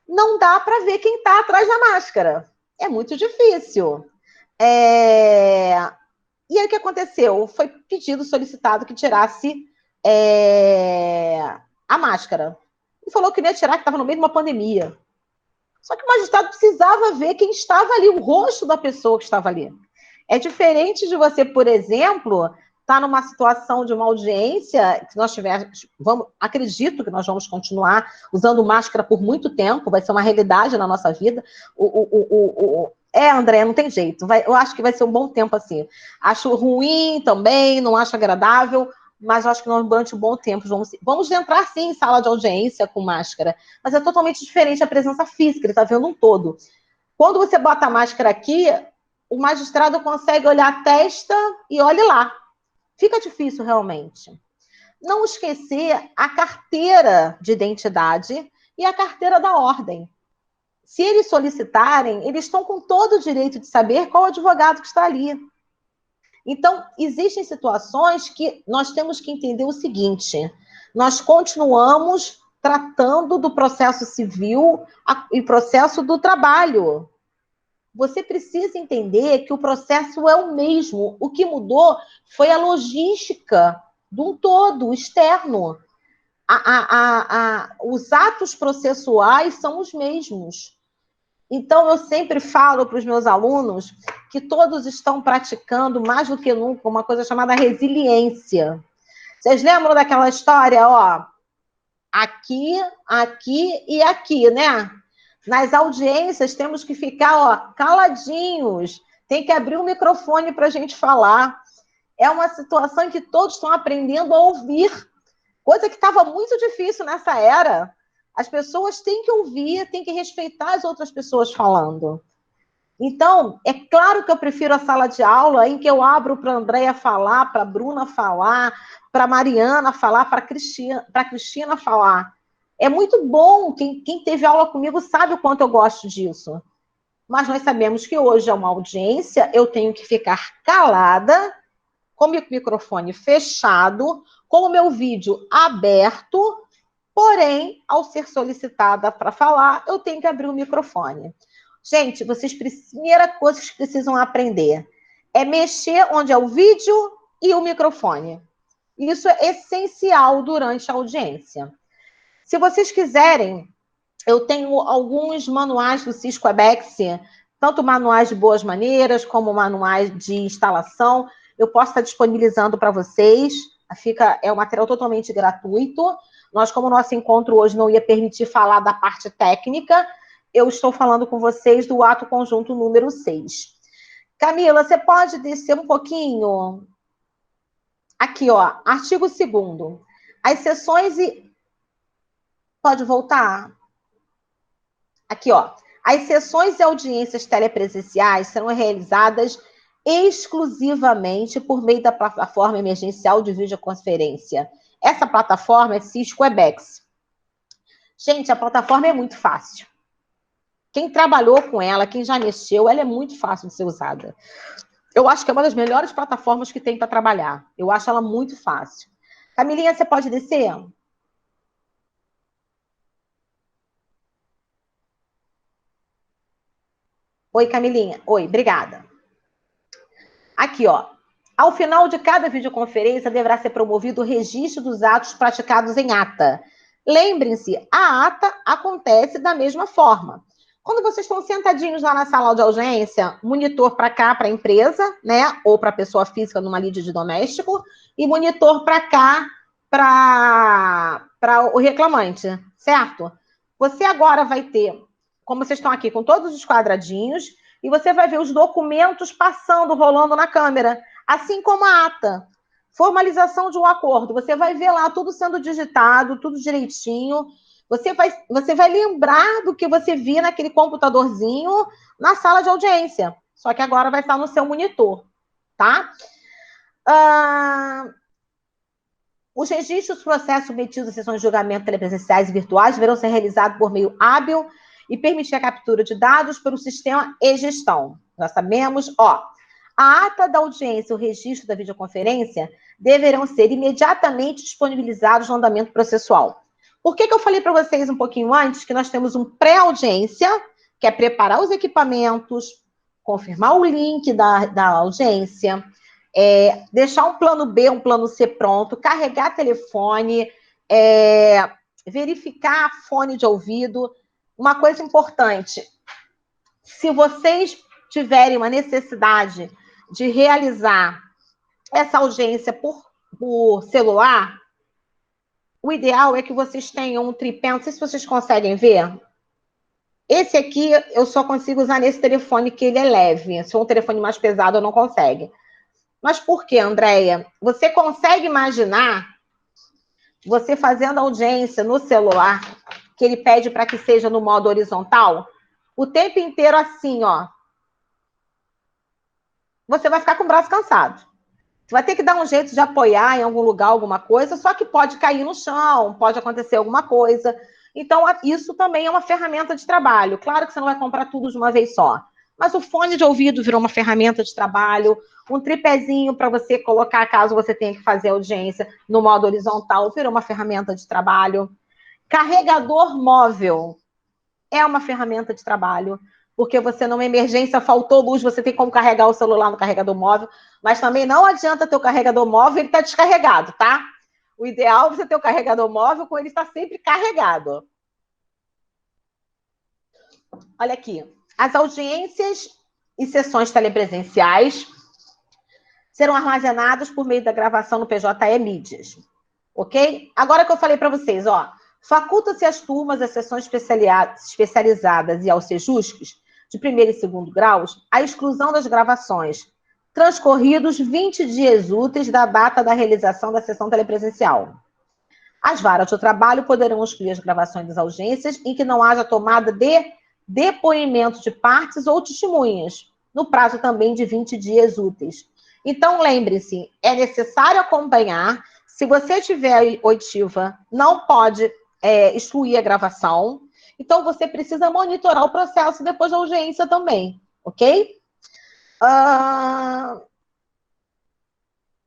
Não dá para ver quem está atrás da máscara. É muito difícil. E aí o que aconteceu? Foi pedido, solicitado que tirasse a máscara. E falou que não ia tirar, que estava no meio de uma pandemia. Só que o magistrado precisava ver quem estava ali, o rosto da pessoa que estava ali. É diferente de você, por exemplo, estar numa situação de uma audiência que nós tivermos, acredito que nós vamos continuar usando máscara por muito tempo, vai ser uma realidade na nossa vida. André, não tem jeito. Eu acho que vai ser um bom tempo assim. Acho ruim também, não acho agradável, mas acho que nós, durante um bom tempo, vamos entrar sim em sala de audiência com máscara. Mas é totalmente diferente a presença física, ele está vendo um todo. Quando você bota a máscara aqui, o magistrado consegue olhar a testa e olhe lá. Fica difícil, realmente. Não esquecer a carteira de identidade e a carteira da ordem. Se eles solicitarem, eles estão com todo o direito de saber qual advogado que está ali. Então, existem situações que nós temos que entender o seguinte: nós continuamos tratando do processo civil e processo do trabalho. Você precisa entender que o processo é o mesmo. O que mudou foi a logística de um todo externo. Os atos processuais são os mesmos. Então, eu sempre falo para os meus alunos que todos estão praticando, mais do que nunca, uma coisa chamada resiliência. Vocês lembram daquela história, ó? Aqui, aqui e aqui, né? Nas audiências, temos que ficar, ó, caladinhos. Tem que abrir o microfone para a gente falar. É uma situação em que todos estão aprendendo a ouvir, coisa que estava muito difícil nessa era. As pessoas têm que ouvir, têm que respeitar as outras pessoas falando. Então, é claro que eu prefiro a sala de aula em que eu abro para a Andréia falar, para a Bruna falar, para a Mariana falar, para a Cristina falar. É muito bom, quem teve aula comigo sabe o quanto eu gosto disso. Mas nós sabemos que hoje é uma audiência, eu tenho que ficar calada, com o microfone fechado, com o meu vídeo aberto, porém, ao ser solicitada para falar, eu tenho que abrir o microfone. Gente, primeira coisa que vocês precisam aprender é mexer onde é o vídeo e o microfone. Isso é essencial durante a audiência. Se vocês quiserem, eu tenho alguns manuais do Cisco Webex, tanto manuais de boas maneiras, como manuais de instalação. Eu posso estar disponibilizando para vocês. É um material totalmente gratuito. Como o nosso encontro hoje não ia permitir falar da parte técnica, eu estou falando com vocês do ato conjunto número 6. Camila, você pode descer um pouquinho? Aqui, ó, artigo 2º. As sessões e... Pode voltar? Aqui, ó. As sessões e audiências telepresenciais serão realizadas exclusivamente por meio da plataforma emergencial de videoconferência. Essa plataforma é Cisco Webex. Gente, a plataforma é muito fácil. Quem trabalhou com ela, quem já mexeu, ela é muito fácil de ser usada. Eu acho que é uma das melhores plataformas que tem para trabalhar. Eu acho ela muito fácil. Camilinha, você pode descer? Oi, Camilinha. Oi, obrigada. Aqui, ó. Ao final de cada videoconferência, deverá ser promovido o registro dos atos praticados em ata. Lembrem-se, a ata acontece da mesma forma. Quando vocês estão sentadinhos lá na sala de audiência, monitor para cá, para a empresa, né? Ou para a pessoa física numa lide de doméstico, e monitor para cá, para o reclamante, certo? Você agora vai ter, como vocês estão aqui com todos os quadradinhos, e você vai ver os documentos passando, rolando na câmera, assim como a ata. Formalização de um acordo. Você vai ver lá tudo sendo digitado, tudo direitinho. Você vai lembrar do que você via naquele computadorzinho na sala de audiência. Só que agora vai estar no seu monitor, tá? Os registros dos processos submetidos a sessões de julgamento telepresenciais e virtuais deverão ser realizados por meio hábil e permitir a captura de dados pelo sistema e-gestão. Nós sabemos, ó, a ata da audiência e o registro da videoconferência deverão ser imediatamente disponibilizados no andamento processual. Por que eu falei para vocês um pouquinho antes que nós temos um pré-audiência, que é preparar os equipamentos, confirmar o link da audiência, deixar um plano B, um plano C pronto, carregar telefone, verificar fone de ouvido. Uma coisa importante, se vocês tiverem uma necessidade de realizar essa audiência por celular, o ideal é que vocês tenham um tripé, não sei se vocês conseguem ver, Esse aqui eu só consigo usar nesse telefone que ele é leve. Se for um telefone mais pesado, eu não consigo. Mas por quê, Andréia? Você consegue imaginar você fazendo audiência no celular, que ele pede para que seja no modo horizontal, o tempo inteiro assim, ó. Você vai ficar com o braço cansado. Você vai ter que dar um jeito de apoiar em algum lugar, alguma coisa, só que pode cair no chão, pode acontecer alguma coisa. Então, isso também é uma ferramenta de trabalho. Claro que você não vai comprar tudo de uma vez só, mas o fone de ouvido virou uma ferramenta de trabalho, um tripézinho para você colocar, caso você tenha que fazer audiência no modo horizontal, virou uma ferramenta de trabalho. Carregador móvel é uma ferramenta de trabalho, porque você, numa emergência, faltou luz, você tem como carregar o celular no carregador móvel, mas também não adianta ter o carregador móvel, ele está descarregado, tá? O ideal é você ter o carregador móvel com ele estar sempre carregado. Olha aqui, as audiências e sessões telepresenciais serão armazenadas por meio da gravação no PJE Mídias, ok? Agora que eu falei para vocês, ó, faculta-se às turmas, às sessões especializadas e aos sejusques, de primeiro e segundo graus, a exclusão das gravações, transcorridos 20 dias úteis da data da realização da sessão telepresencial. As varas do trabalho poderão excluir as gravações das audiências em que não haja tomada de depoimento de partes ou testemunhas, no prazo também de 20 dias úteis. Então, lembre-se, é necessário acompanhar. Se você tiver oitiva, não pode excluir a gravação. Então, você precisa monitorar o processo depois da audiência também, ok?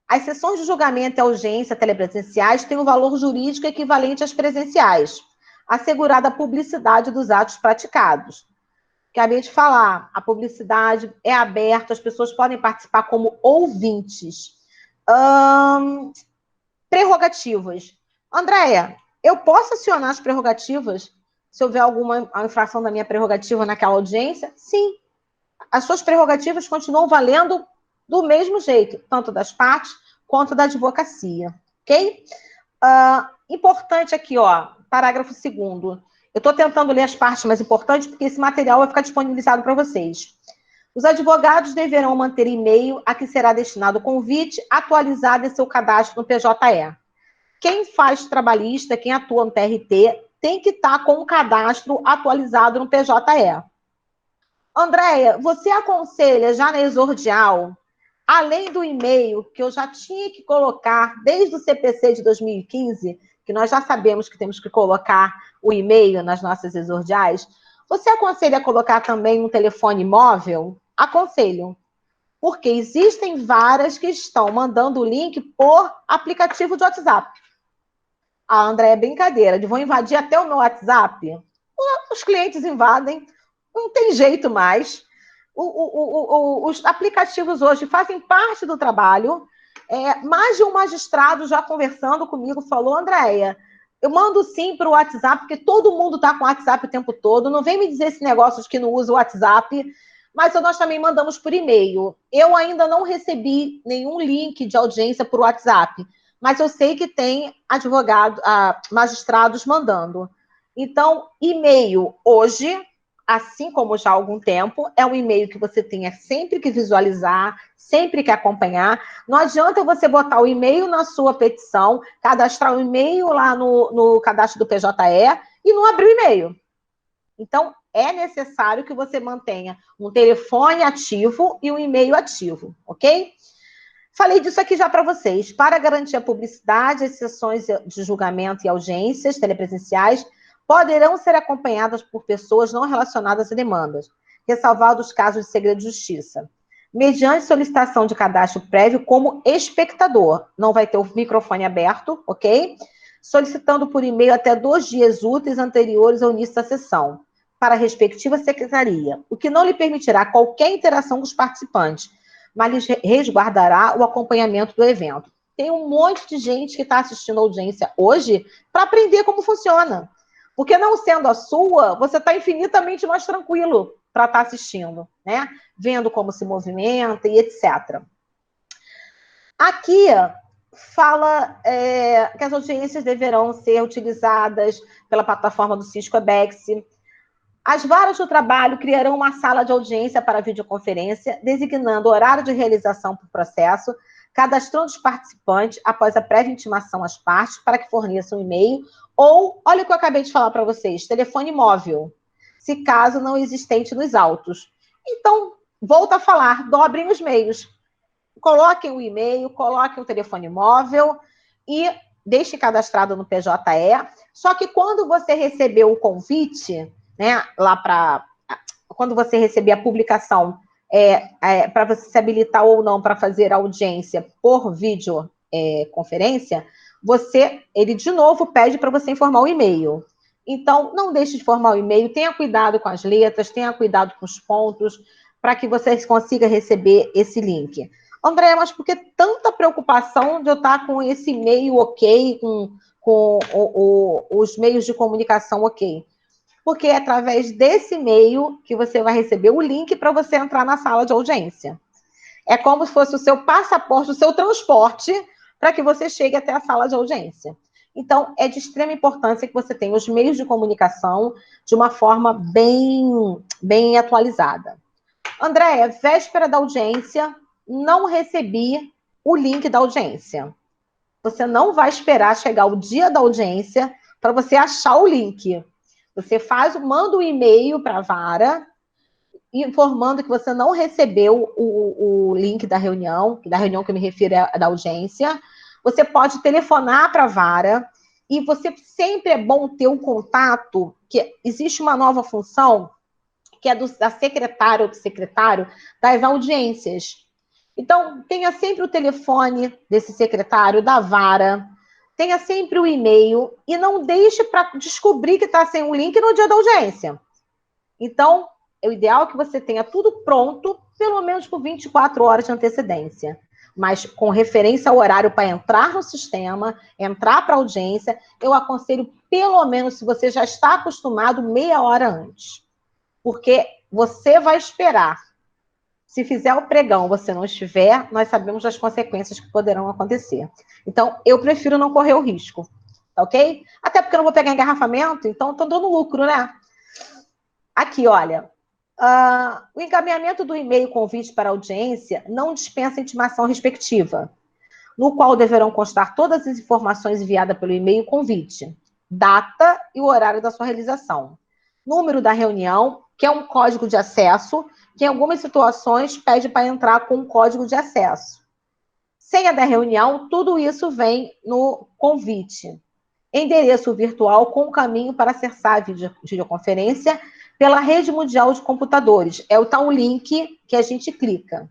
As sessões de julgamento e audiência telepresenciais têm um valor jurídico equivalente às presenciais, assegurada a publicidade dos atos praticados. Acabei de falar, a publicidade é aberta, as pessoas podem participar como ouvintes. Prerrogativas. Andréia, eu posso acionar as prerrogativas se houver alguma infração da minha prerrogativa naquela audiência? Sim. As suas prerrogativas continuam valendo do mesmo jeito, tanto das partes quanto da advocacia, ok? Importante aqui, ó, parágrafo 2º. Eu estou tentando ler as partes mais importantes, porque esse material vai ficar disponibilizado para vocês. Os advogados deverão manter e-mail a que será destinado o convite atualizado em seu cadastro no PJE. Quem faz trabalhista, quem atua no TRT, tem que estar com o cadastro atualizado no PJE. Andréia, você aconselha já na exordial, além do e-mail, que eu já tinha que colocar desde o CPC de 2015, que nós já sabemos que temos que colocar o e-mail nas nossas exordiais, você aconselha a colocar também um telefone móvel? Aconselho. Porque existem várias que estão mandando o link por aplicativo de WhatsApp. Ah, André, é brincadeira, de vão invadir até o meu WhatsApp? Os clientes invadem, não tem jeito mais. Os aplicativos hoje fazem parte do trabalho. Mais de um magistrado já conversando comigo falou, Andréia, eu mando sim para o WhatsApp, porque todo mundo está com o WhatsApp o tempo todo. Não vem me dizer esse negócio de que não usa o WhatsApp, mas nós também mandamos por e-mail. Eu ainda não recebi nenhum link de audiência por WhatsApp, mas eu sei que tem magistrados mandando. Então, e-mail hoje, assim como já há algum tempo, é um e-mail que você tenha sempre que visualizar, sempre que acompanhar. Não adianta você botar o e-mail na sua petição, cadastrar o e-mail lá no cadastro do PJE e não abrir o e-mail. Então, é necessário que você mantenha um telefone ativo e um e-mail ativo, ok? Falei disso aqui já para vocês. Para garantir a publicidade, as sessões de julgamento e audiências telepresenciais poderão ser acompanhadas por pessoas não relacionadas a demandas, ressalvados os casos de segredo de justiça, mediante solicitação de cadastro prévio como espectador. Não vai ter o microfone aberto, ok? Solicitando por e-mail até 2 dias úteis anteriores ao início da sessão, para a respectiva secretaria, o que não lhe permitirá qualquer interação com os participantes, mas lhes resguardará o acompanhamento do evento. Tem um monte de gente que está assistindo a audiência hoje para aprender como funciona. Porque não sendo a sua, você está infinitamente mais tranquilo para estar assistindo, né? Vendo como se movimenta e etc. Aqui fala que as audiências deverão ser utilizadas pela plataforma do Cisco Webex. As varas do trabalho criarão uma sala de audiência para videoconferência, designando horário de realização por processo, cadastrando os participantes após a prévia intimação às partes para que forneçam um e-mail ou, olha o que eu acabei de falar para vocês, telefone móvel, se caso não existente nos autos. Então, volto a falar, dobrem os meios. Coloquem o e-mail, coloquem o telefone móvel e deixe cadastrado no PJE. Só que quando você recebeu o convite, né, lá para... Quando você receber a publicação para você se habilitar ou não para fazer audiência por videoconferência, ele de novo pede para você informar o e-mail. Então, não deixe de informar o e-mail, tenha cuidado com as letras, tenha cuidado com os pontos, para que você consiga receber esse link. Andréia, mas por que tanta preocupação de eu estar com esse e-mail ok, com os meios de comunicação ok? Porque é através desse e-mail que você vai receber o link para você entrar na sala de audiência. É como se fosse o seu passaporte, o seu transporte, para que você chegue até a sala de audiência. Então, é de extrema importância que você tenha os meios de comunicação de uma forma bem atualizada. Andréia, véspera da audiência, não recebi o link da audiência. Você não vai esperar chegar o dia da audiência para você achar o link. Você manda um e-mail para a vara, informando que você não recebeu o link da reunião que eu me refiro é da audiência. Você pode telefonar para a vara e você sempre é bom ter um contato, que existe uma nova função, que é da secretária ou do secretário das audiências. Então, tenha sempre o telefone desse secretário, da vara, tenha sempre o e-mail e não deixe para descobrir que está sem um link no dia da audiência. Então, é o ideal que você tenha tudo pronto, pelo menos por 24 horas de antecedência. Mas com referência ao horário para entrar no sistema, entrar para a audiência, eu aconselho, pelo menos, se você já está acostumado, meia hora antes. Porque você vai esperar. Se fizer o pregão, você não estiver, nós sabemos das consequências que poderão acontecer. Então, eu prefiro não correr o risco, tá ok? Até porque eu não vou pegar engarrafamento, então estou dando lucro, né? Aqui, olha, o encaminhamento do e-mail convite para audiência não dispensa intimação respectiva, no qual deverão constar todas as informações enviadas pelo e-mail convite, data e o horário da sua realização, número da reunião, que é um código de acesso, que em algumas situações pede para entrar com um código de acesso. Senha da reunião, tudo isso vem no convite. Endereço virtual com o caminho para acessar a videoconferência pela rede mundial de computadores. É o tal link que a gente clica.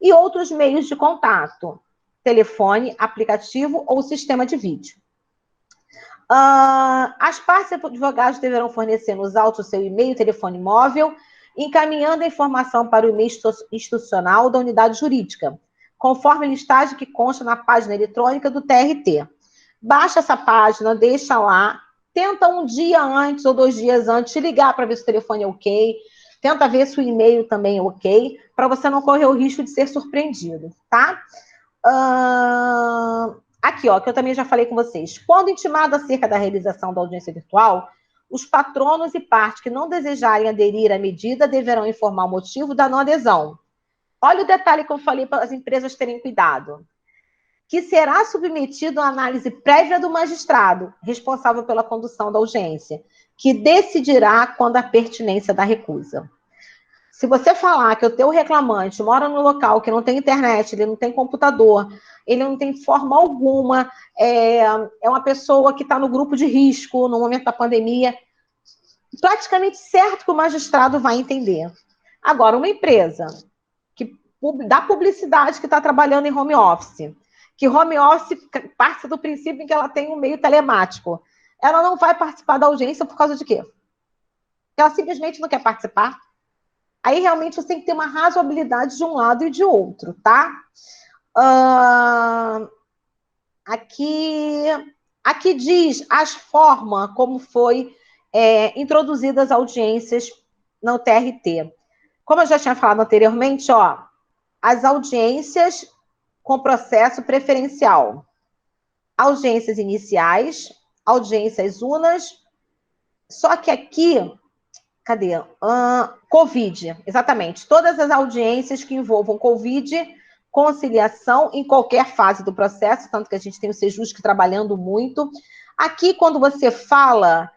E outros meios de contato. Telefone, aplicativo ou sistema de vídeo. As partes advogados deverão fornecer nos autos seu e-mail, telefone móvel, encaminhando a informação para o e-mail institucional da unidade jurídica, conforme a listagem que consta na página eletrônica do TRT. Baixa essa página, deixa lá, tenta um dia antes ou 2 dias antes ligar para ver se o telefone é ok, tenta ver se o e-mail também é ok, para você não correr o risco de ser surpreendido, tá? Aqui, ó, que eu também já falei com vocês. Quando intimado acerca da realização da audiência virtual, os patronos e partes que não desejarem aderir à medida deverão informar o motivo da não adesão. Olha o detalhe que eu falei para as empresas terem cuidado. Que será submetido à análise prévia do magistrado, responsável pela condução da audiência, que decidirá quando a pertinência da recusa. Se você falar que o teu reclamante mora num local que não tem internet, ele não tem computador, ele não tem forma alguma, é uma pessoa que está no grupo de risco no momento da pandemia, praticamente certo que o magistrado vai entender. Agora, uma empresa que dá publicidade que está trabalhando em home office, que home office parte do princípio em que ela tem um meio telemático, ela não vai participar da audiência por causa de quê? Porque ela simplesmente não quer participar. Aí, realmente, você tem que ter uma razoabilidade de um lado e de outro, tá? Aqui diz as formas como foi introduzidas as audiências no TRT. Como eu já tinha falado anteriormente, ó, as audiências com processo preferencial. Audiências iniciais, audiências unas. Só que aqui Cadê? Covid, exatamente. Todas as audiências que envolvam Covid, conciliação em qualquer fase do processo, tanto que a gente tem o Sejusc trabalhando muito. Aqui, quando você fala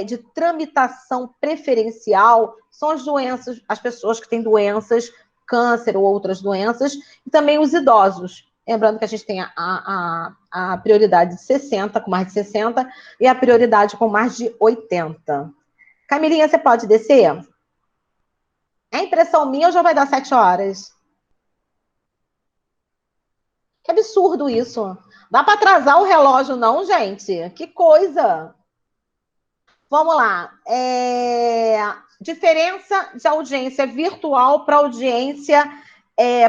de tramitação preferencial, são as doenças, as pessoas que têm doenças, câncer ou outras doenças, e também os idosos. Lembrando que a gente tem a prioridade de 60, com mais de 60, e a prioridade com mais de 80. Camilinha, você pode descer? É impressão minha ou já vai dar 7 horas? Que absurdo isso. Dá para atrasar o relógio, não, gente? Que coisa. Vamos lá. Diferença de audiência virtual para audiência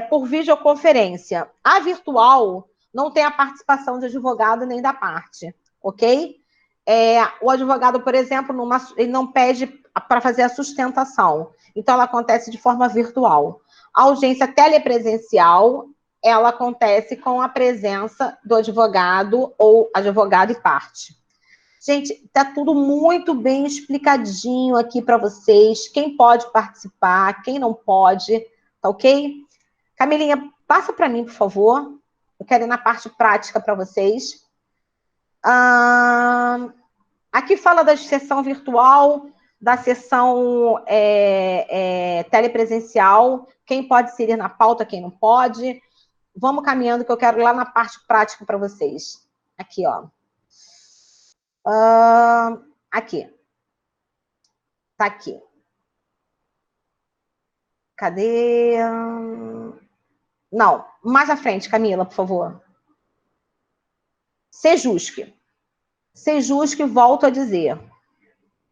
por videoconferência. A virtual não tem a participação de advogado nem da parte, ok? O advogado, por exemplo, ele não pede para fazer a sustentação. Então, ela acontece de forma virtual. A audiência telepresencial, ela acontece com a presença do advogado ou advogado e parte. Gente, tá tudo muito bem explicadinho aqui para vocês. Quem pode participar, quem não pode, tá ok? Camilinha, passa para mim, por favor. Eu quero ir na parte prática para vocês. Aqui fala da sessão virtual, da sessão telepresencial, quem pode inserir na pauta, quem não pode. Vamos caminhando que eu quero ir lá na parte prática para vocês. Aqui, ó. Aqui. Tá aqui. Cadê? Não, mais à frente, Camila, por favor. Sejusc. Sejusc, volto a dizer.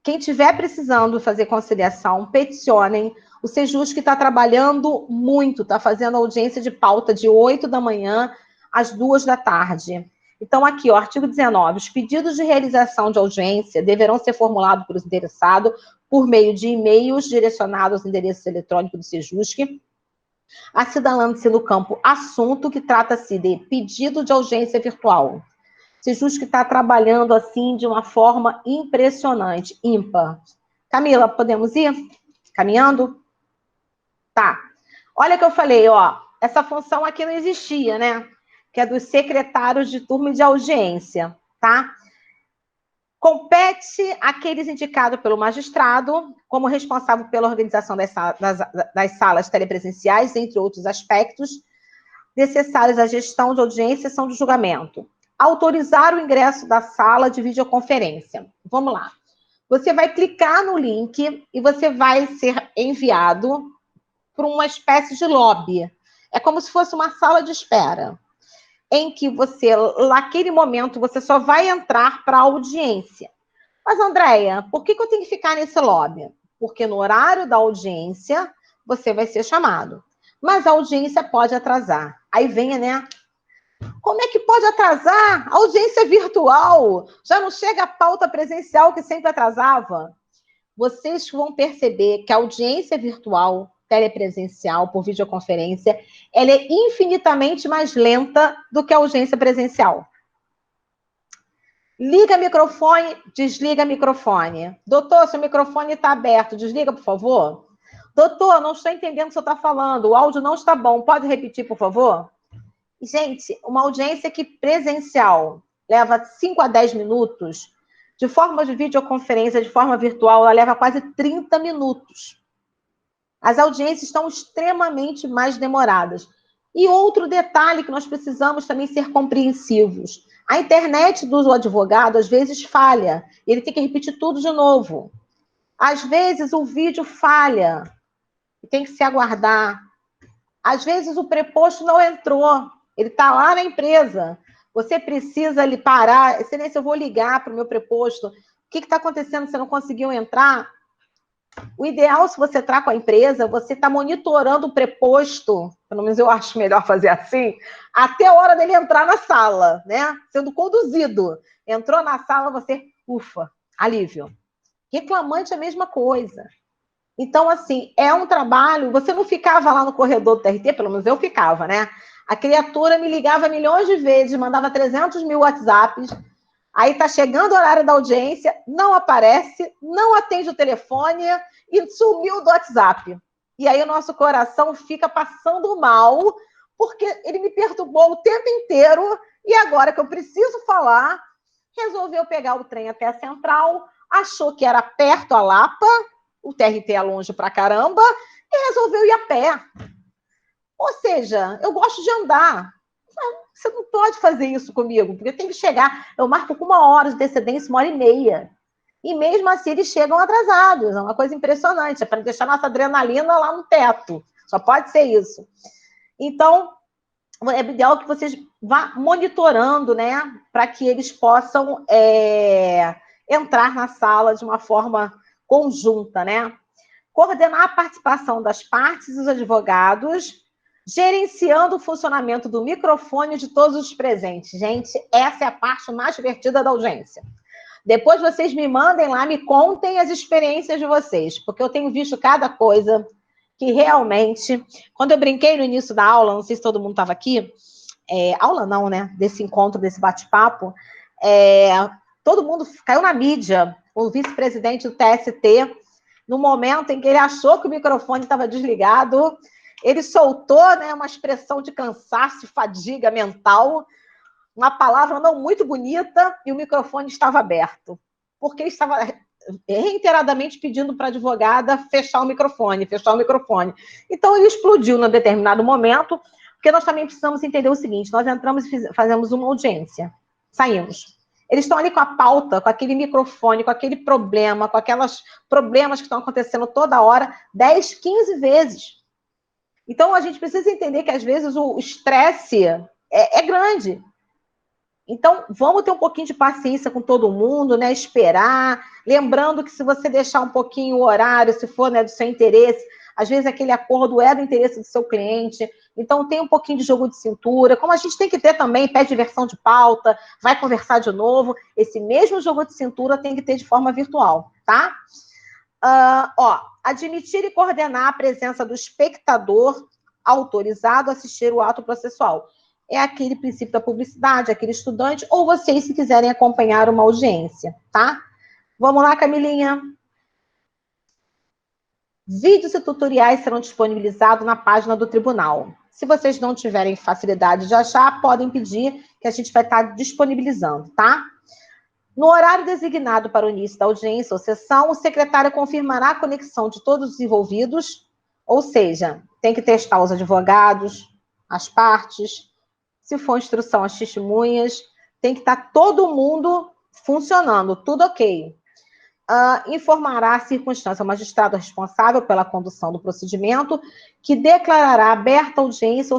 Quem estiver precisando fazer conciliação, peticionem. O Sejusc está trabalhando muito, está fazendo audiência de pauta de 8 da manhã às 2 da tarde. Então, aqui, o artigo 19, os pedidos de realização de audiência deverão ser formulados pelos interessados por meio de e-mails direcionados aos endereços eletrônicos do Sejusc, assinalando-se no campo assunto que trata-se de pedido de audiência virtual. Sejusc está trabalhando assim de uma forma impressionante, ímpar. Camila, podemos ir? Caminhando? Tá. Olha o que eu falei, ó. Essa função aqui não existia, né? Que é dos secretários de turma e de audiência, tá? Compete àqueles indicados pelo magistrado como responsável pela organização das salas telepresenciais, entre outros aspectos necessários à gestão de audiência e sessão de julgamento. Autorizar o ingresso da sala de videoconferência. Vamos lá. Você vai clicar no link e você vai ser enviado para uma espécie de lobby. É como se fosse uma sala de espera, em que você, naquele momento, você só vai entrar para a audiência. Mas, Andréia, por que eu tenho que ficar nesse lobby? Porque no horário da audiência, você vai ser chamado. Mas a audiência pode atrasar. Aí vem, né? Como é que pode atrasar? A audiência virtual. Já não chega a pauta presencial que sempre atrasava. Vocês vão perceber que a audiência virtual, telepresencial, por videoconferência, ela é infinitamente mais lenta do que a audiência presencial. Liga microfone, desliga microfone. Doutor, seu microfone está aberto, desliga, por favor. Doutor, não estou entendendo o que você está falando, o áudio não está bom, pode repetir, por favor? Gente, uma audiência que presencial leva 5 a 10 minutos, de forma de videoconferência, de forma virtual, ela leva quase 30 minutos. As audiências estão extremamente mais demoradas. E outro detalhe que nós precisamos também ser compreensivos. A internet do advogado, às vezes, falha. Ele tem que repetir tudo de novo. Às vezes, o vídeo falha. Tem que se aguardar. Às vezes, o preposto não entrou. Ele está lá na empresa. Você precisa ali parar. Excelência, eu vou ligar para o meu preposto. O que está acontecendo? Você não conseguiu entrar? O ideal, se você entrar com a empresa, você está monitorando o preposto, pelo menos eu acho melhor fazer assim, até a hora dele entrar na sala, né? Sendo conduzido. Entrou na sala, você, ufa, alívio. Reclamante é a mesma coisa. Então, assim, é um trabalho... Você não ficava lá no corredor do TRT, pelo menos eu ficava, né? A criatura me ligava milhões de vezes, mandava 300 mil WhatsApps. Aí tá chegando o horário da audiência, não aparece, não atende o telefone e sumiu do WhatsApp. E aí o nosso coração fica passando mal, porque ele me perturbou o tempo inteiro e agora que eu preciso falar, resolveu pegar o trem até a Central, achou que era perto a Lapa, o TRT é longe pra caramba, e resolveu ir a pé. Ou seja, eu gosto de andar. Você não pode fazer isso comigo, porque eu tenho que chegar, eu marco com 1 hora de antecedência, 1 hora e meia. E mesmo assim eles chegam atrasados, é uma coisa impressionante, é para deixar nossa adrenalina lá no teto. Só pode ser isso. Então, é ideal que vocês vá monitorando, né, para que eles possam entrar na sala de uma forma conjunta, né? Coordenar a participação das partes e dos advogados, gerenciando o funcionamento do microfone de todos os presentes. Gente, essa é a parte mais divertida da audiência. Depois vocês me mandem lá, me contem as experiências de vocês, porque eu tenho visto cada coisa que realmente... Quando eu brinquei no início da aula, não sei se todo mundo estava aqui, aula não, né? Desse encontro, desse bate-papo, todo mundo caiu na mídia, o vice-presidente do TST, no momento em que ele achou que o microfone estava desligado, ele soltou, né, uma expressão de cansaço e fadiga mental, uma palavra não muito bonita, e o microfone estava aberto, porque ele estava reiteradamente pedindo para a advogada fechar o microfone. Então, ele explodiu num determinado momento, porque nós também precisamos entender o seguinte, nós entramos e fazemos uma audiência, saímos. Eles estão ali com a pauta, com aquele microfone, com aquele problema, com aqueles problemas que estão acontecendo toda hora, 10, 15 vezes. Então, a gente precisa entender que, às vezes, o estresse é grande. Então, vamos ter um pouquinho de paciência com todo mundo, né? Esperar. Lembrando que se você deixar um pouquinho o horário, se for, né, do seu interesse, às vezes aquele acordo é do interesse do seu cliente. Então, tem um pouquinho de jogo de cintura. Como a gente tem que ter também, pede versão de pauta, vai conversar de novo. Esse mesmo jogo de cintura tem que ter de forma virtual, tá? Admitir e coordenar a presença do espectador autorizado a assistir o ato processual. É aquele princípio da publicidade, aquele estudante, ou vocês, se quiserem acompanhar uma audiência, tá? Vamos lá, Camilinha. Vídeos e tutoriais serão disponibilizados na página do tribunal. Se vocês não tiverem facilidade de achar, podem pedir que a gente vai estar disponibilizando, tá? No horário designado para o início da audiência ou sessão, o secretário confirmará a conexão de todos os envolvidos, ou seja, tem que testar os advogados, as partes, se for instrução às testemunhas, tem que estar todo mundo funcionando, tudo ok. Informará a circunstância ao magistrado responsável pela condução do procedimento, que declarará aberta audiência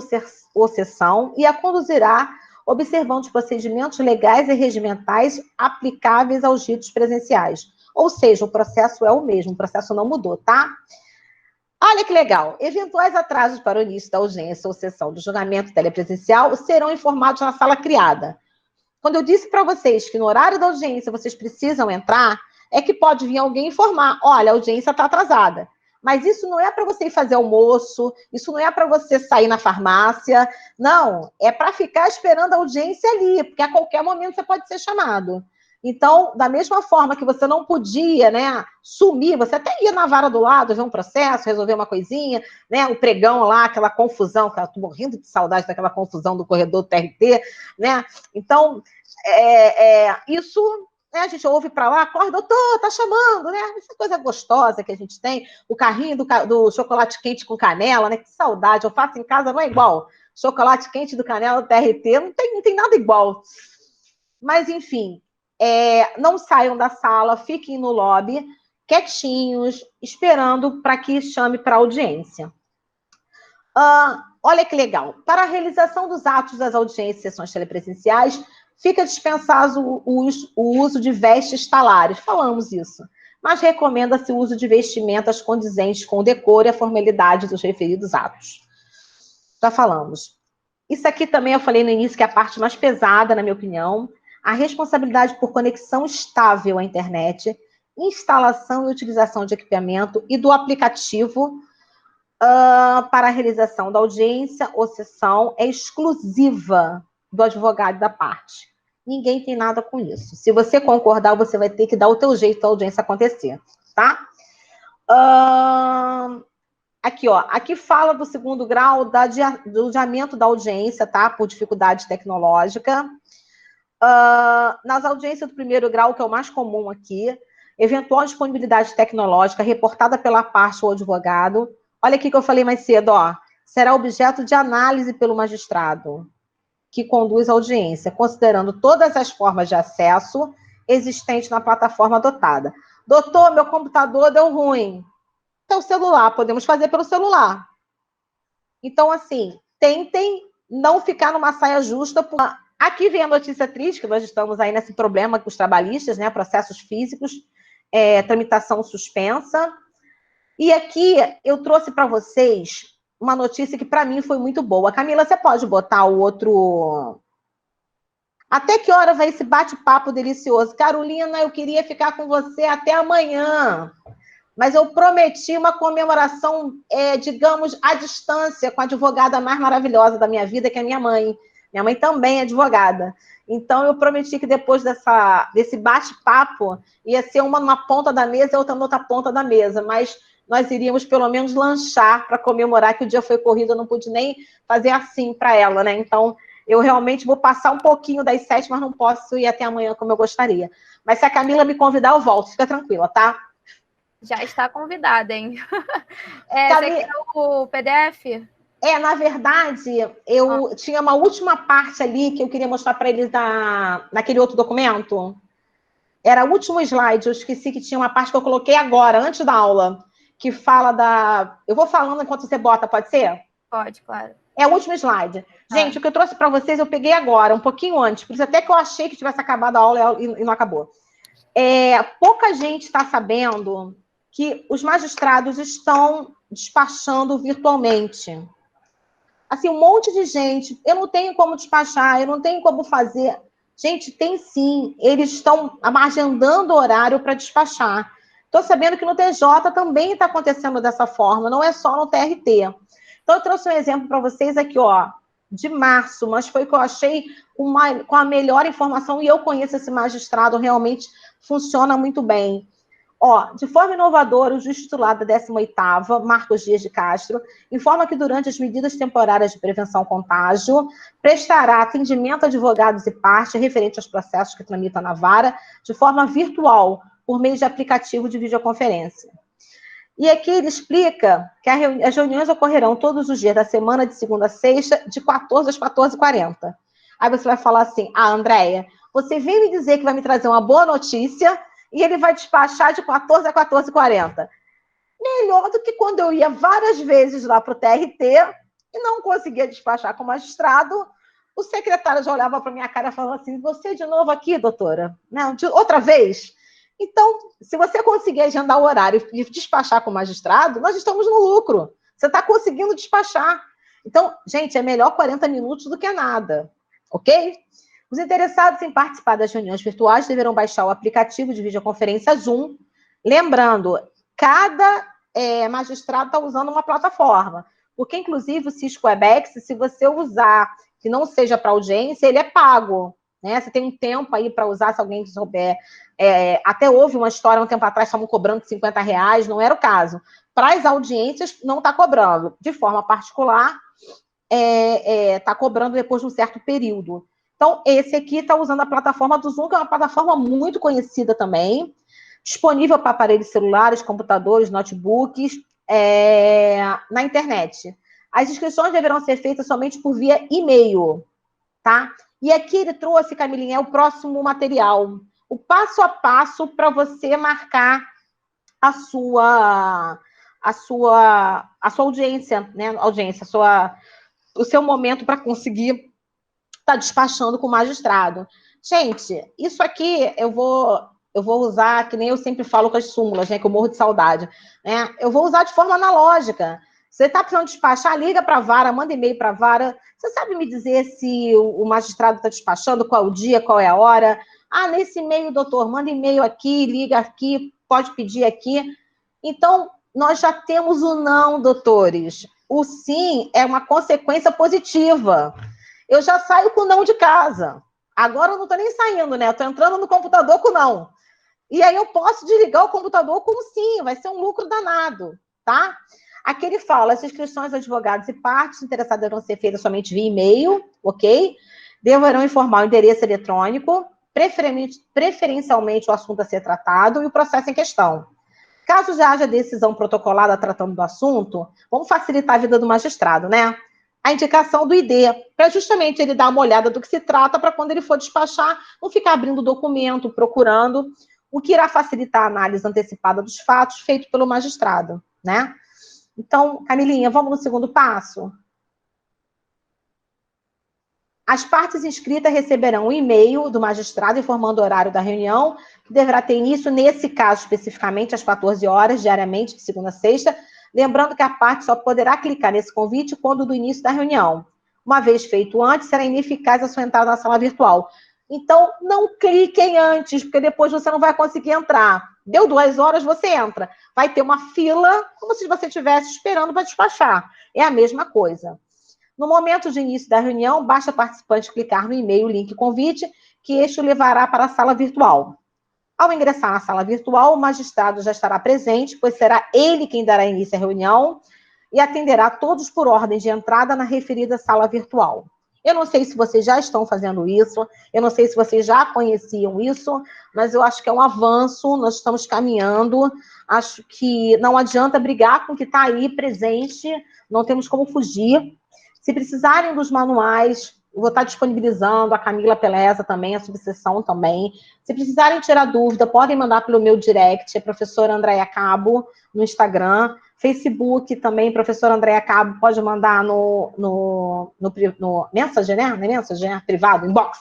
ou sessão e a conduzirá observando os procedimentos legais e regimentais aplicáveis aos ritos presenciais. Ou seja, o processo é o mesmo, o processo não mudou, tá? Olha que legal. Eventuais atrasos para o início da audiência ou sessão do julgamento telepresencial serão informados na sala criada. Quando eu disse para vocês que no horário da audiência vocês precisam entrar, é que pode vir alguém informar, olha, a audiência está atrasada. Mas isso não é para você ir fazer almoço, isso não é para você sair na farmácia, não, é para ficar esperando a audiência ali, porque a qualquer momento você pode ser chamado. Então, da mesma forma que você não podia, né, sumir, você até ia na vara do lado, ver um processo, resolver uma coisinha, né, o pregão lá, aquela confusão, que eu tô morrendo de saudade daquela confusão do corredor do TRT, né? Então, isso, né, a gente ouve para lá, corre, doutor, tá chamando, né? Essa coisa gostosa que a gente tem, o carrinho do chocolate quente com canela, né? Que saudade, eu faço em casa, não é igual. Chocolate quente do canela do TRT, não tem nada igual. Mas, enfim, não saiam da sala, fiquem no lobby, quietinhos, esperando para que chame para audiência. Olha que legal. Para a realização dos atos das audiências e sessões telepresenciais, fica dispensado o uso de vestes talares. Falamos isso. Mas recomenda-se o uso de vestimentas condizentes com o decoro e a formalidade dos referidos atos. Já falamos. Isso aqui também eu falei no início, que é a parte mais pesada, na minha opinião. A responsabilidade por conexão estável à internet, instalação e utilização de equipamento e do aplicativo para a realização da audiência ou sessão é exclusiva do advogado da parte. ninguém tem nada com isso. Se você concordar, você vai ter que dar o teu jeito da audiência acontecer, tá? Aqui, ó, aqui fala do segundo grau do adiamento da audiência, tá? Por dificuldade tecnológica. Nas audiências do primeiro grau, que é o mais comum aqui, eventual disponibilidade tecnológica reportada pela parte ou advogado. Olha aqui que eu falei mais cedo, ó. Será objeto de análise pelo magistrado que conduz a audiência, considerando todas as formas de acesso existentes na plataforma adotada. Doutor, meu computador deu ruim. Então, celular, podemos fazer pelo celular. Então, assim, tentem não ficar numa saia justa. Aqui vem a notícia triste, que nós estamos aí nesse problema com os trabalhistas, né? Processos físicos, tramitação suspensa. E aqui eu trouxe para vocês uma notícia que para mim foi muito boa. Camila, você pode botar o outro... Até que hora vai esse bate-papo delicioso? Carolina, eu queria ficar com você até amanhã. Mas eu prometi uma comemoração, digamos, à distância, com a advogada mais maravilhosa da minha vida, que é minha mãe. Minha mãe também é advogada. Então, eu prometi que depois desse bate-papo, ia ser uma numa ponta da mesa e outra na outra ponta da mesa. Mas nós iríamos, pelo menos, lanchar para comemorar que o dia foi corrido. Eu não pude nem fazer assim para ela, né? Então, eu realmente vou passar um pouquinho das 7, mas não posso ir até amanhã como eu gostaria. Mas se a Camila me convidar, eu volto. Fica tranquila, tá? Já está convidada, hein? Você quer o PDF? Na verdade, eu tinha uma última parte ali que eu queria mostrar para eles naquele outro documento. Era o último slide, eu esqueci que tinha uma parte que eu coloquei agora, antes da aula, que fala da... Eu vou falando enquanto você bota, pode ser? Pode, claro. É o último slide. Gente, o que eu trouxe para vocês, eu peguei agora, um pouquinho antes, por isso até que eu achei que tivesse acabado a aula e não acabou. Pouca gente está sabendo que os magistrados estão despachando virtualmente. Assim, um monte de gente, eu não tenho como despachar, eu não tenho como fazer. Gente, tem sim, eles estão agendando horário para despachar. Estou sabendo que no TJ também está acontecendo dessa forma, não é só no TRT. Então, eu trouxe um exemplo para vocês aqui, ó, de março, mas foi que eu achei com a melhor informação, e eu conheço esse magistrado, realmente funciona muito bem. Ó, de forma inovadora, o juiz titular da 18ª, Marcos Dias de Castro, informa que durante as medidas temporárias de prevenção ao contágio, prestará atendimento a advogados e parte referente aos processos que tramitam na vara de forma virtual, por meio de aplicativo de videoconferência. E aqui ele explica que as reuniões ocorrerão todos os dias da semana, de segunda a sexta, de 14 às 14h40. Aí você vai falar assim, Andréia, você veio me dizer que vai me trazer uma boa notícia e ele vai despachar de 14 a 14h40. Melhor do que quando eu ia várias vezes lá para o TRT e não conseguia despachar com o magistrado, o secretário já olhava para minha cara e falava assim, você de novo aqui, doutora? Não, outra vez? Então, se você conseguir agendar o horário e despachar com o magistrado, nós estamos no lucro. Você está conseguindo despachar. Então, gente, é melhor 40 minutos do que nada, ok? Os interessados em participar das reuniões virtuais deverão baixar o aplicativo de videoconferência Zoom. Lembrando, cada magistrado está usando uma plataforma, porque, inclusive, o Cisco Webex, se você usar que não seja para audiência, ele é pago, né? Você tem um tempo aí para usar, se alguém souber. Até houve uma história um tempo atrás, estavam cobrando R$50, não era o caso. Para as audiências, não está cobrando. De forma particular, está cobrando depois de um certo período. Então, esse aqui está usando a plataforma do Zoom, que é uma plataforma muito conhecida também, disponível para aparelhos celulares, computadores, notebooks, na internet. As inscrições deverão ser feitas somente por via e-mail, tá? E aqui ele trouxe, Camilinha, o próximo material, o passo a passo para você marcar a sua audiência, né? O seu momento para conseguir estar despachando com o magistrado. Gente, isso aqui eu vou usar, que nem eu sempre falo com as súmulas, né? Que eu morro de saudade. Né? Eu vou usar de forma analógica. Você está precisando despachar, liga para a vara, manda e-mail para a vara. Você sabe me dizer se o magistrado está despachando, qual é o dia, qual é a hora? Nesse e-mail, doutor, manda e-mail aqui, liga aqui, pode pedir aqui. Então, nós já temos o não, doutores. O sim é uma consequência positiva. Eu já saio com o não de casa. Agora eu não estou nem saindo, né? Eu estou entrando no computador com não. E aí eu posso desligar o computador com sim, vai ser um lucro danado, tá? Aqui ele fala, as inscrições de advogados e partes interessadas deverão ser feitas somente via e-mail, ok? Deverão informar o endereço eletrônico, preferencialmente o assunto a ser tratado e o processo em questão. Caso já haja decisão protocolada tratando do assunto, vamos facilitar a vida do magistrado, né? A indicação do ID, para justamente ele dar uma olhada do que se trata, para quando ele for despachar, não ficar abrindo documento, procurando, o que irá facilitar a análise antecipada dos fatos feito pelo magistrado, né? Então, Camilinha, vamos no segundo passo? As partes inscritas receberão um e-mail do magistrado informando o horário da reunião, que deverá ter início, nesse caso especificamente, às 14 horas, diariamente, de segunda a sexta, lembrando que a parte só poderá clicar nesse convite quando do início da reunião. Uma vez feito antes, será ineficaz a sua entrada na sala virtual. Então, não cliquem antes, porque depois você não vai conseguir entrar. Deu 2 horas, você entra. Vai ter uma fila, como se você estivesse esperando para despachar. É a mesma coisa. No momento de início da reunião, basta o participante clicar no e-mail, link convite, que este o levará para a sala virtual. Ao ingressar na sala virtual, o magistrado já estará presente, pois será ele quem dará início à reunião e atenderá todos por ordem de entrada na referida sala virtual. Eu não sei se vocês já estão fazendo isso, eu não sei se vocês já conheciam isso, mas eu acho que é um avanço, nós estamos caminhando, acho que não adianta brigar com o que está aí presente, não temos como fugir. Se precisarem dos manuais, eu vou estar disponibilizando, a Camila Peleza também, a subseção também. Se precisarem tirar dúvida, podem mandar pelo meu direct, é professora Andréia Cabo, no Instagram. Facebook também, professora Andréia Cabo, pode mandar no Messenger, né? Não é Messenger, né? Privado, inbox.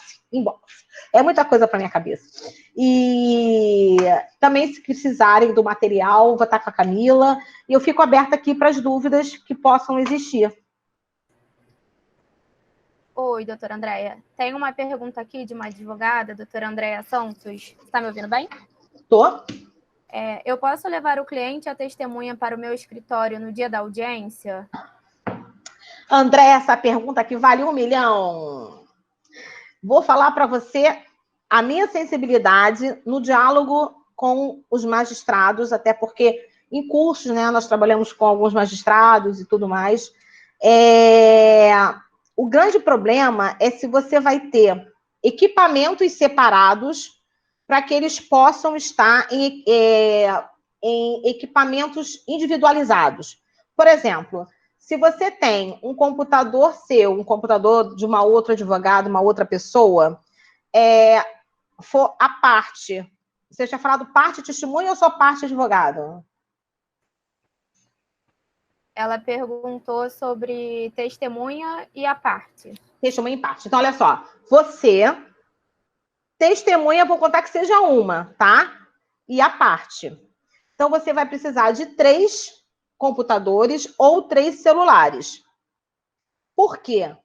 É muita coisa para minha cabeça. E também, se precisarem do material, vou estar com a Camila. E eu fico aberta aqui para as dúvidas que possam existir. Oi, doutora Andréia. Tem uma pergunta aqui de uma advogada, doutora Andréia Santos. Está me ouvindo bem? Tô. Eu posso levar o cliente a testemunha para o meu escritório no dia da audiência? André, essa pergunta aqui vale 1 milhão. Vou falar para você a minha sensibilidade no diálogo com os magistrados, até porque em cursos, né, nós trabalhamos com alguns magistrados e tudo mais. O grande problema é se você vai ter equipamentos separados para que eles possam estar em equipamentos individualizados. Por exemplo, se você tem um computador seu, um computador de uma outra advogada, uma outra pessoa, for a parte, você tinha falado parte testemunha ou só parte advogado? Ela perguntou sobre testemunha e a parte. Testemunha e parte. Então, olha só, você, testemunha, vou contar que seja uma, tá? E a parte. Então, você vai precisar de 3 computadores ou 3 celulares. Por quê?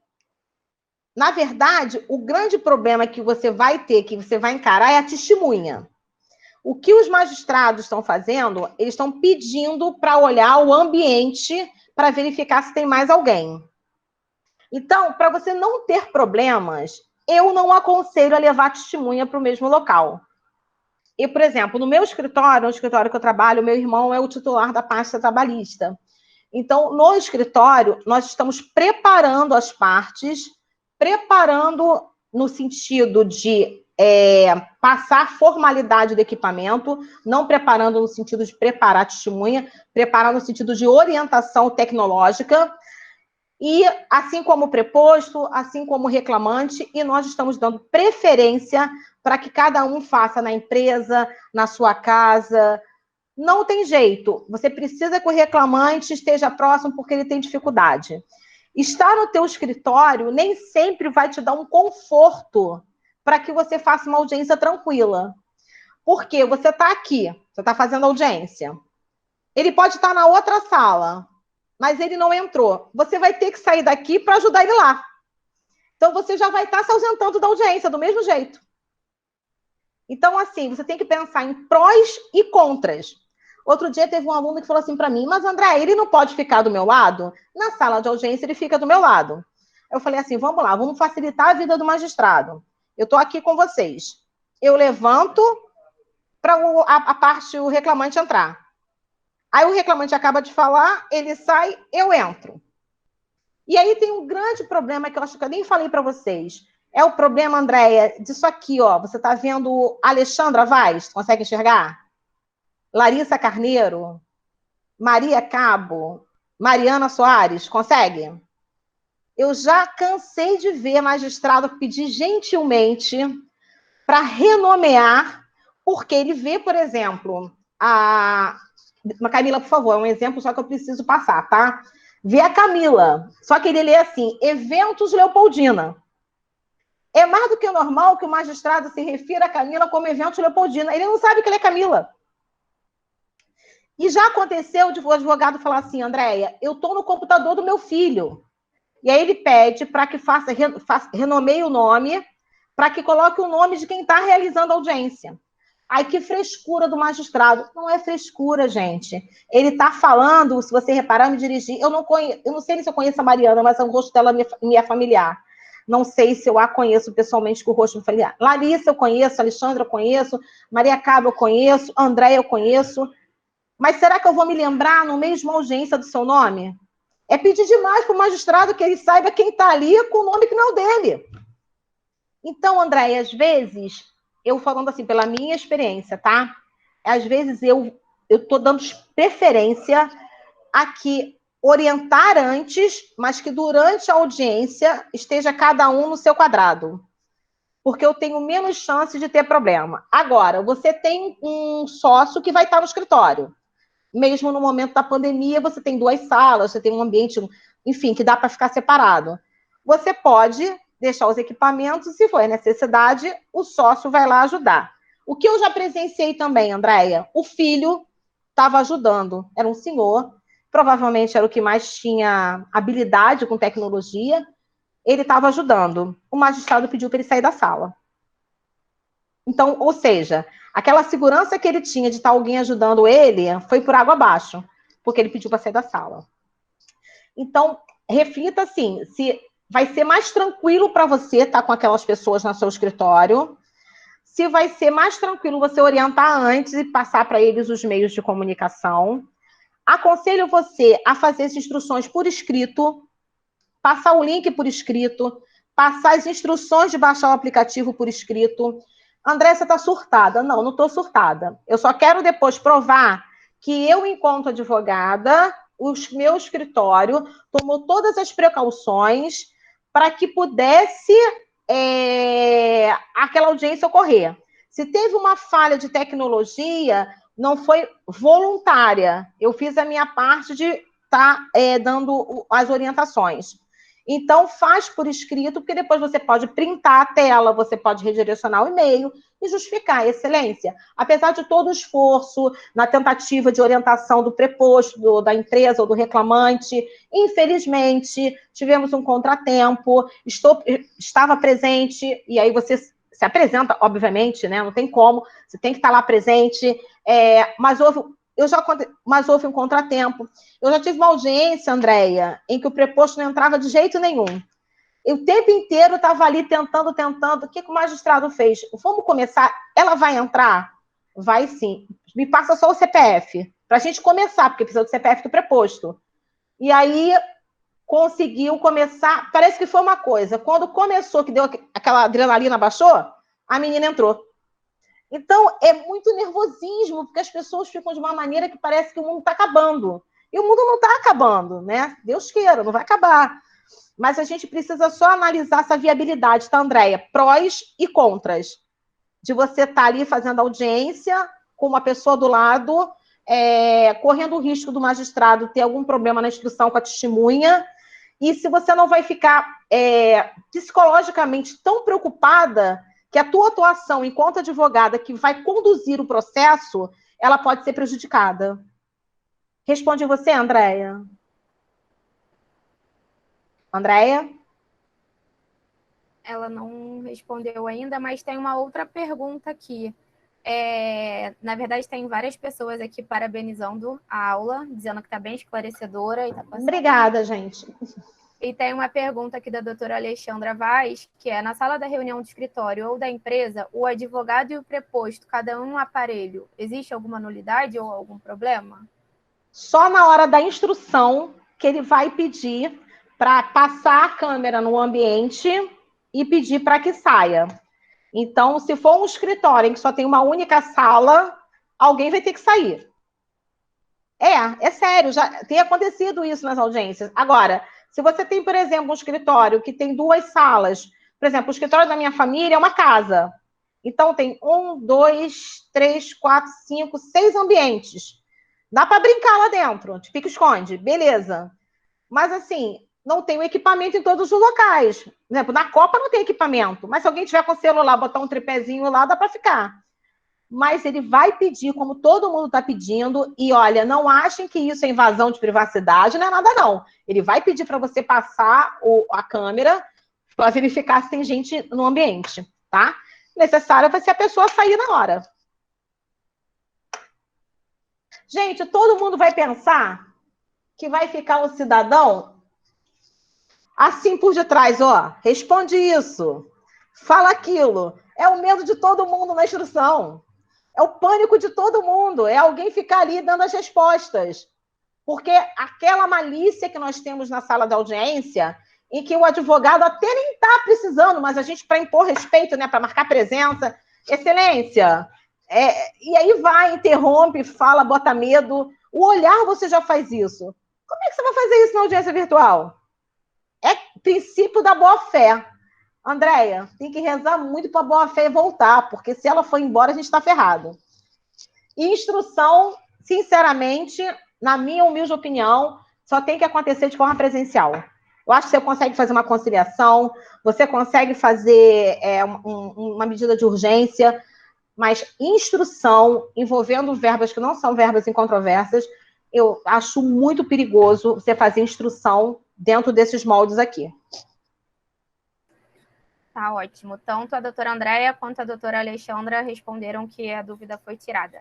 Na verdade, o grande problema que você vai ter, que você vai encarar, é a testemunha. O que os magistrados estão fazendo, eles estão pedindo para olhar o ambiente para verificar se tem mais alguém. Então, para você não ter problemas, eu não aconselho a levar testemunha para o mesmo local. E, por exemplo, no meu escritório, no escritório que eu trabalho, meu irmão é o titular da pasta trabalhista. Então, no escritório, nós estamos preparando as partes, preparando no sentido de passar formalidade do equipamento, não preparando no sentido de preparar a testemunha, preparar no sentido de orientação tecnológica, e assim como o preposto, assim como o reclamante, e nós estamos dando preferência para que cada um faça na empresa, na sua casa. Não tem jeito, você precisa que o reclamante esteja próximo porque ele tem dificuldade. Estar no teu escritório nem sempre vai te dar um conforto para que você faça uma audiência tranquila. Porque você está aqui, você está fazendo audiência. Ele pode estar na outra sala, mas ele não entrou. Você vai ter que sair daqui para ajudar ele lá. Então, você já vai estar se ausentando da audiência, do mesmo jeito. Então, assim, você tem que pensar em prós e contras. Outro dia teve um aluno que falou assim para mim, mas André, ele não pode ficar do meu lado? Na sala de audiência ele fica do meu lado. Eu falei assim, vamos lá, vamos facilitar a vida do magistrado. eu estou aqui com vocês. Eu levanto para a parte, o reclamante entrar. Aí o reclamante acaba de falar, ele sai, eu entro. E aí tem um grande problema que eu acho que eu nem falei para vocês. É o problema, Andréia, disso aqui, ó. Você está vendo Alexandra Vaz? Consegue enxergar? Larissa Carneiro? Maria Cabo? Mariana Soares? Consegue? Eu já cansei de ver magistrado pedir gentilmente para renomear, porque ele vê, por exemplo, Camila, por favor, é um exemplo só que eu preciso passar, tá? Vê a Camila, só que ele lê assim, Eventos Leopoldina. É mais do que normal que o magistrado se refira a Camila como Eventos Leopoldina. Ele não sabe que ela é Camila. E já aconteceu de o advogado falar assim, Andréia, eu estou no computador do meu filho. E aí ele pede para que renomeie o nome, para que coloque o nome de quem está realizando a audiência. Aí que frescura do magistrado. Não é frescura, gente. Ele está falando, se você reparar, me dirigir. Eu não sei se eu conheço a Mariana, mas o rosto dela me é familiar. Não sei se eu a conheço pessoalmente com o rosto familiar. Larissa eu conheço, Alexandra eu conheço, Maria Cabo eu conheço, Andréia eu conheço. Mas será que eu vou me lembrar no mesmo audiência do seu nome? É pedir demais para o magistrado que ele saiba quem está ali com o nome que não é o dele. Então, Andréia, às vezes, eu falando assim, pela minha experiência, tá? Às vezes eu estou dando preferência a que orientar antes, mas que durante a audiência esteja cada um no seu quadrado. Porque eu tenho menos chance de ter problema. Agora, você tem um sócio que vai estar no escritório. Mesmo no momento da pandemia, você tem 2 salas, você tem um ambiente, enfim, que dá para ficar separado. Você pode deixar os equipamentos, se for necessidade, o sócio vai lá ajudar. O que eu já presenciei também, Andréia, o filho estava ajudando. Era um senhor, provavelmente era o que mais tinha habilidade com tecnologia, ele estava ajudando. O magistrado pediu para ele sair da sala. Então, ou seja, aquela segurança que ele tinha de estar alguém ajudando ele foi por água abaixo, porque ele pediu para sair da sala. Então, reflita assim, se vai ser mais tranquilo para você estar com aquelas pessoas no seu escritório, se vai ser mais tranquilo você orientar antes e passar para eles os meios de comunicação. Aconselho você a fazer as instruções por escrito, passar o link por escrito, passar as instruções de baixar o aplicativo por escrito. André, você está surtada? Não, não estou surtada. Eu só quero depois provar que eu, enquanto advogada, o meu escritório tomou todas as precauções para que pudesse aquela audiência ocorrer. Se teve uma falha de tecnologia, não foi voluntária. Eu fiz a minha parte de estar dando as orientações. Então, faz por escrito, porque depois você pode printar a tela, você pode redirecionar o e-mail e justificar a excelência. Apesar de todo o esforço na tentativa de orientação do preposto, da empresa ou do reclamante, infelizmente, tivemos um contratempo, estava presente, e aí você se apresenta, obviamente, né? Não tem como, você tem que estar lá presente, mas houve um contratempo. Eu já tive uma audiência, Andréia, em que o preposto não entrava de jeito nenhum. E o tempo inteiro estava ali tentando. O que o magistrado fez? Vamos começar? Ela vai entrar? Vai sim. Me passa só o CPF, para a gente começar, porque precisa do CPF do preposto. E aí conseguiu começar. Parece que foi uma coisa. Quando começou, que deu aquela adrenalina, baixou, a menina entrou. Então, é muito nervosismo, porque as pessoas ficam de uma maneira que parece que o mundo está acabando. E o mundo não está acabando, né? Deus queira, não vai acabar. Mas a gente precisa só analisar essa viabilidade, tá, Andréia? Prós e contras. De você estar ali fazendo audiência com uma pessoa do lado, correndo o risco do magistrado ter algum problema na instrução com a testemunha, e se você não vai ficar psicologicamente tão preocupada que a tua atuação enquanto advogada que vai conduzir o processo, ela pode ser prejudicada. Responde você, Andréia. Andréia? Ela não respondeu ainda, mas tem uma outra pergunta aqui. Na verdade, tem várias pessoas aqui parabenizando a aula, dizendo que está bem esclarecedora. E tá passando. Obrigada, gente. E tem uma pergunta aqui da doutora Alexandra Vaz, que é: na sala da reunião do escritório ou da empresa, o advogado e o preposto, cada um no aparelho, existe alguma nulidade ou algum problema? Só na hora da instrução que ele vai pedir para passar a câmera no ambiente e pedir para que saia. Então, se for um escritório em que só tem uma única sala, alguém vai ter que sair. É sério, já tem acontecido isso nas audiências. Agora, se você tem, por exemplo, um escritório que tem 2 salas, por exemplo, o escritório da minha família é uma casa. Então, tem 1, 2, 3, 4, 5, 6 ambientes. Dá para brincar lá dentro, de pique-esconde, beleza. Mas, assim, não tem o equipamento em todos os locais. Por exemplo, na Copa não tem equipamento, mas se alguém tiver com o celular, botar um tripézinho lá, dá para ficar. Mas ele vai pedir, como todo mundo está pedindo, e olha, não achem que isso é invasão de privacidade, não é nada não. Ele vai pedir para você passar a câmera para verificar se tem gente no ambiente, tá? Necessário vai ser a pessoa sair na hora. Gente, todo mundo vai pensar que vai ficar o cidadão assim por detrás, ó, responde isso, fala aquilo. É o medo de todo mundo na instrução. É o pânico de todo mundo, é alguém ficar ali dando as respostas. Porque aquela malícia que nós temos na sala de audiência, em que o advogado até nem está precisando, mas a gente, para impor respeito, né, para marcar presença, excelência, e aí vai, interrompe, fala, bota medo. O olhar você já faz isso. Como é que você vai fazer isso na audiência virtual? É princípio da boa-fé. Andréia, tem que rezar muito para a boa-fé voltar, porque se ela for embora, a gente está ferrado. E instrução, sinceramente, na minha humilde opinião, só tem que acontecer de forma presencial. Eu acho que você consegue fazer uma conciliação, você consegue fazer uma medida de urgência, mas instrução envolvendo verbas que não são verbas incontroversas, eu acho muito perigoso você fazer instrução dentro desses moldes aqui. Tá ótimo. Tanto a doutora Andréia quanto a doutora Alexandra responderam que a dúvida foi tirada.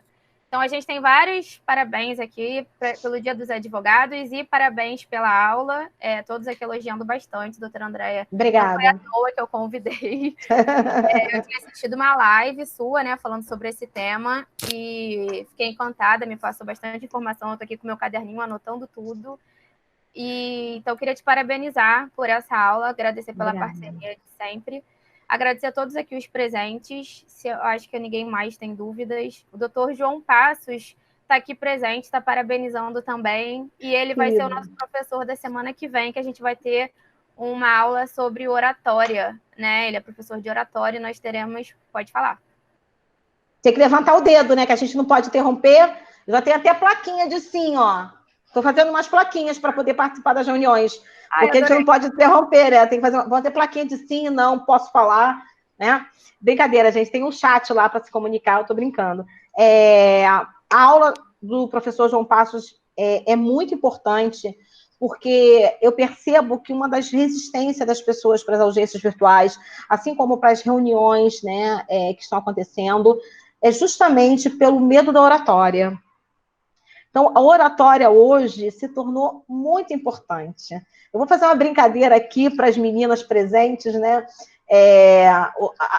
Então, a gente tem vários parabéns aqui pelo Dia dos Advogados e parabéns pela aula. Todos aqui elogiando bastante, doutora Andréia. Obrigada. Não foi à toa que eu convidei. Eu tinha assistido uma live sua, né, falando sobre esse tema e fiquei encantada, me passou bastante informação. Eu estou aqui com meu caderninho anotando tudo. Então, eu queria te parabenizar por essa aula, agradecer pela parceria de sempre, agradecer a todos aqui os presentes, eu acho que ninguém mais tem dúvidas. O doutor João Passos está aqui presente, está parabenizando também, e ele vai ser o nosso professor da semana que vem, que a gente vai ter uma aula sobre oratória, né? Ele é professor de oratória e nós teremos... Pode falar. Tem que levantar o dedo, né? Que a gente não pode interromper. Já tem até plaquinha de sim, ó. Estou fazendo umas plaquinhas para poder participar das reuniões. Porque a gente não pode interromper, né? Tem que fazer. Vão ter plaquinha de sim, não, posso falar, né? Brincadeira, gente. Tem um chat lá para se comunicar, eu estou brincando. A aula do professor João Passos é muito importante, porque eu percebo que uma das resistências das pessoas para as audiências virtuais, assim como para as reuniões, né, que estão acontecendo, é justamente pelo medo da oratória. Então, a oratória hoje se tornou muito importante. Eu vou fazer uma brincadeira aqui para as meninas presentes, né?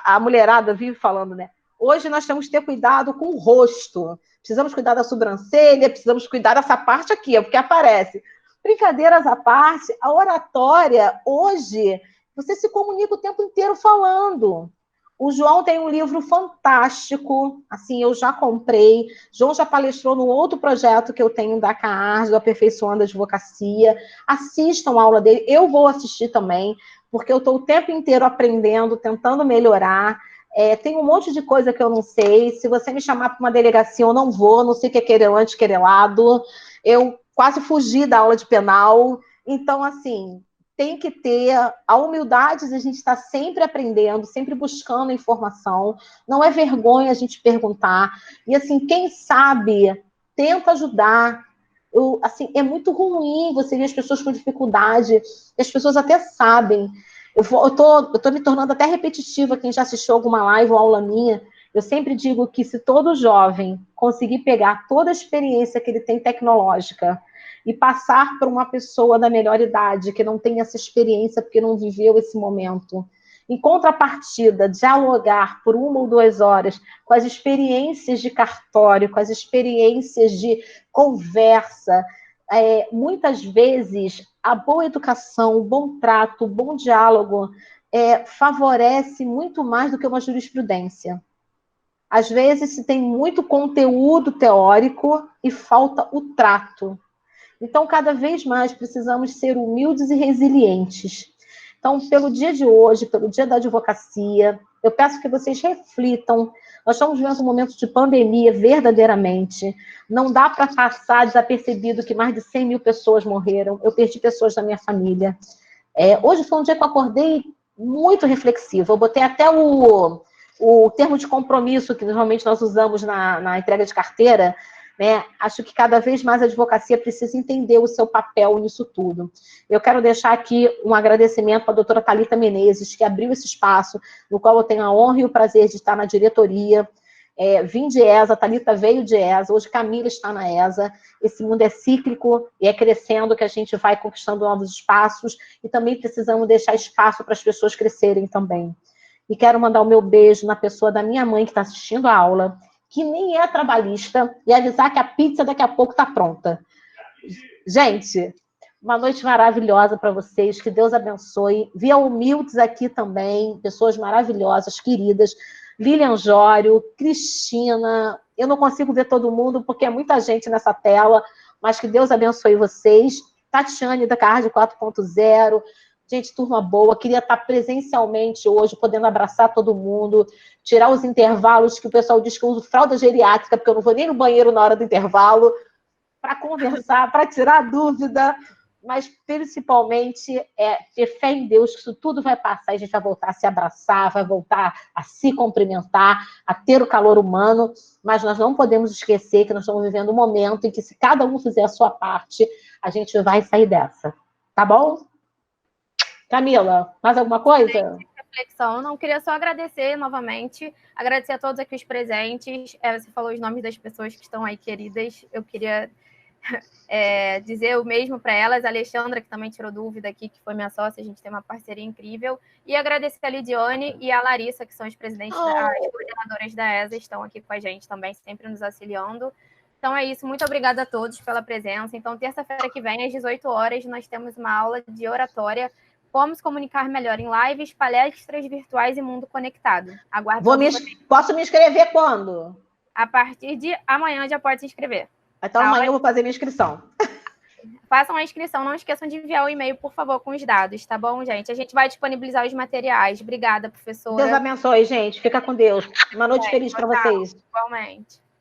A mulherada vive falando, né? Hoje nós temos que ter cuidado com o rosto. Precisamos cuidar da sobrancelha, precisamos cuidar dessa parte aqui, porque aparece. Brincadeiras à parte, a oratória, hoje, você se comunica o tempo inteiro falando. O João tem um livro fantástico, assim, eu já comprei. João já palestrou no outro projeto que eu tenho da CAARD, do Aperfeiçoando a Advocacia. Assistam a aula dele, eu vou assistir também, porque eu estou o tempo inteiro aprendendo, tentando melhorar. Tem um monte de coisa que eu não sei. Se você me chamar para uma delegacia, eu não vou, não sei o que é querelante, querelado. Eu quase fugi da aula de penal. Então, assim, tem que ter a humildade de a gente estar sempre aprendendo, sempre buscando informação. Não é vergonha a gente perguntar. E, assim, quem sabe, tenta ajudar. Assim, é muito ruim você ver as pessoas com dificuldade. As pessoas até sabem. Eu tô me tornando até repetitiva, quem já assistiu alguma live ou aula minha. Eu sempre digo que se todo jovem conseguir pegar toda a experiência que ele tem tecnológica e passar para uma pessoa da melhor idade, que não tem essa experiência porque não viveu esse momento, em contrapartida, dialogar por 1 ou 2 horas com as experiências de cartório, com as experiências de conversa, muitas vezes a boa educação, o bom trato, o bom diálogo favorece muito mais do que uma jurisprudência. Às vezes se tem muito conteúdo teórico e falta o trato. Então, cada vez mais precisamos ser humildes e resilientes. Então, pelo dia de hoje, pelo dia da advocacia, eu peço que vocês reflitam. Nós estamos vivendo um momento de pandemia, verdadeiramente. Não dá para passar desapercebido que mais de 100 mil pessoas morreram. Eu perdi pessoas da minha família. Hoje foi um dia que eu acordei muito reflexiva. Eu botei até o termo de compromisso que normalmente nós usamos na entrega de carteira, né? Acho que cada vez mais a advocacia precisa entender o seu papel nisso tudo. Eu quero deixar aqui um agradecimento para a doutora Thalita Menezes, que abriu esse espaço, no qual eu tenho a honra e o prazer de estar na diretoria. Vim de ESA, a Thalita veio de ESA, hoje Camila está na ESA. Esse mundo é cíclico e é crescendo que a gente vai conquistando novos espaços e também precisamos deixar espaço para as pessoas crescerem também. E quero mandar o meu beijo na pessoa da minha mãe que está assistindo a aula, que nem é trabalhista, e avisar que a pizza daqui a pouco está pronta. Gente, uma noite maravilhosa para vocês, que Deus abençoe. Via Humildes aqui também, pessoas maravilhosas, queridas. Lilian Jório, Cristina, eu não consigo ver todo mundo, porque é muita gente nessa tela, mas que Deus abençoe vocês. Tatiane, da Card 4.0, gente, turma boa, queria estar presencialmente hoje, podendo abraçar todo mundo, tirar os intervalos, que o pessoal diz que eu uso fralda geriátrica, porque eu não vou nem no banheiro na hora do intervalo, para conversar, para tirar dúvida, mas principalmente ter fé em Deus, que isso tudo vai passar, e a gente vai voltar a se abraçar, vai voltar a se cumprimentar, a ter o calor humano, mas nós não podemos esquecer que nós estamos vivendo um momento em que, se cada um fizer a sua parte, a gente vai sair dessa, tá bom? Camila, mais alguma coisa? Reflexão. Não, queria só agradecer novamente, agradecer a todos aqui os presentes. Você falou os nomes das pessoas que estão aí queridas. Eu queria dizer o mesmo para elas. A Alexandra, que também tirou dúvida aqui, que foi minha sócia, a gente tem uma parceria incrível. E agradecer a Lidiane e a Larissa, que são as presidentes, as coordenadoras da ESA, estão aqui com a gente também, sempre nos auxiliando. Então é isso, muito obrigada a todos pela presença. Então, terça-feira que vem, às 18 horas, nós temos uma aula de oratória, como se comunicar melhor em lives, palestras virtuais e mundo conectado. Aguardo. Posso me inscrever quando? A partir de amanhã já pode se inscrever. Então amanhã eu vou fazer minha inscrição. Façam a inscrição, não esqueçam de enviar o e-mail, por favor, com os dados, tá bom, gente? A gente vai disponibilizar os materiais. Obrigada, professora. Deus abençoe, gente. Fica com Deus. Uma noite feliz para vocês. Igualmente.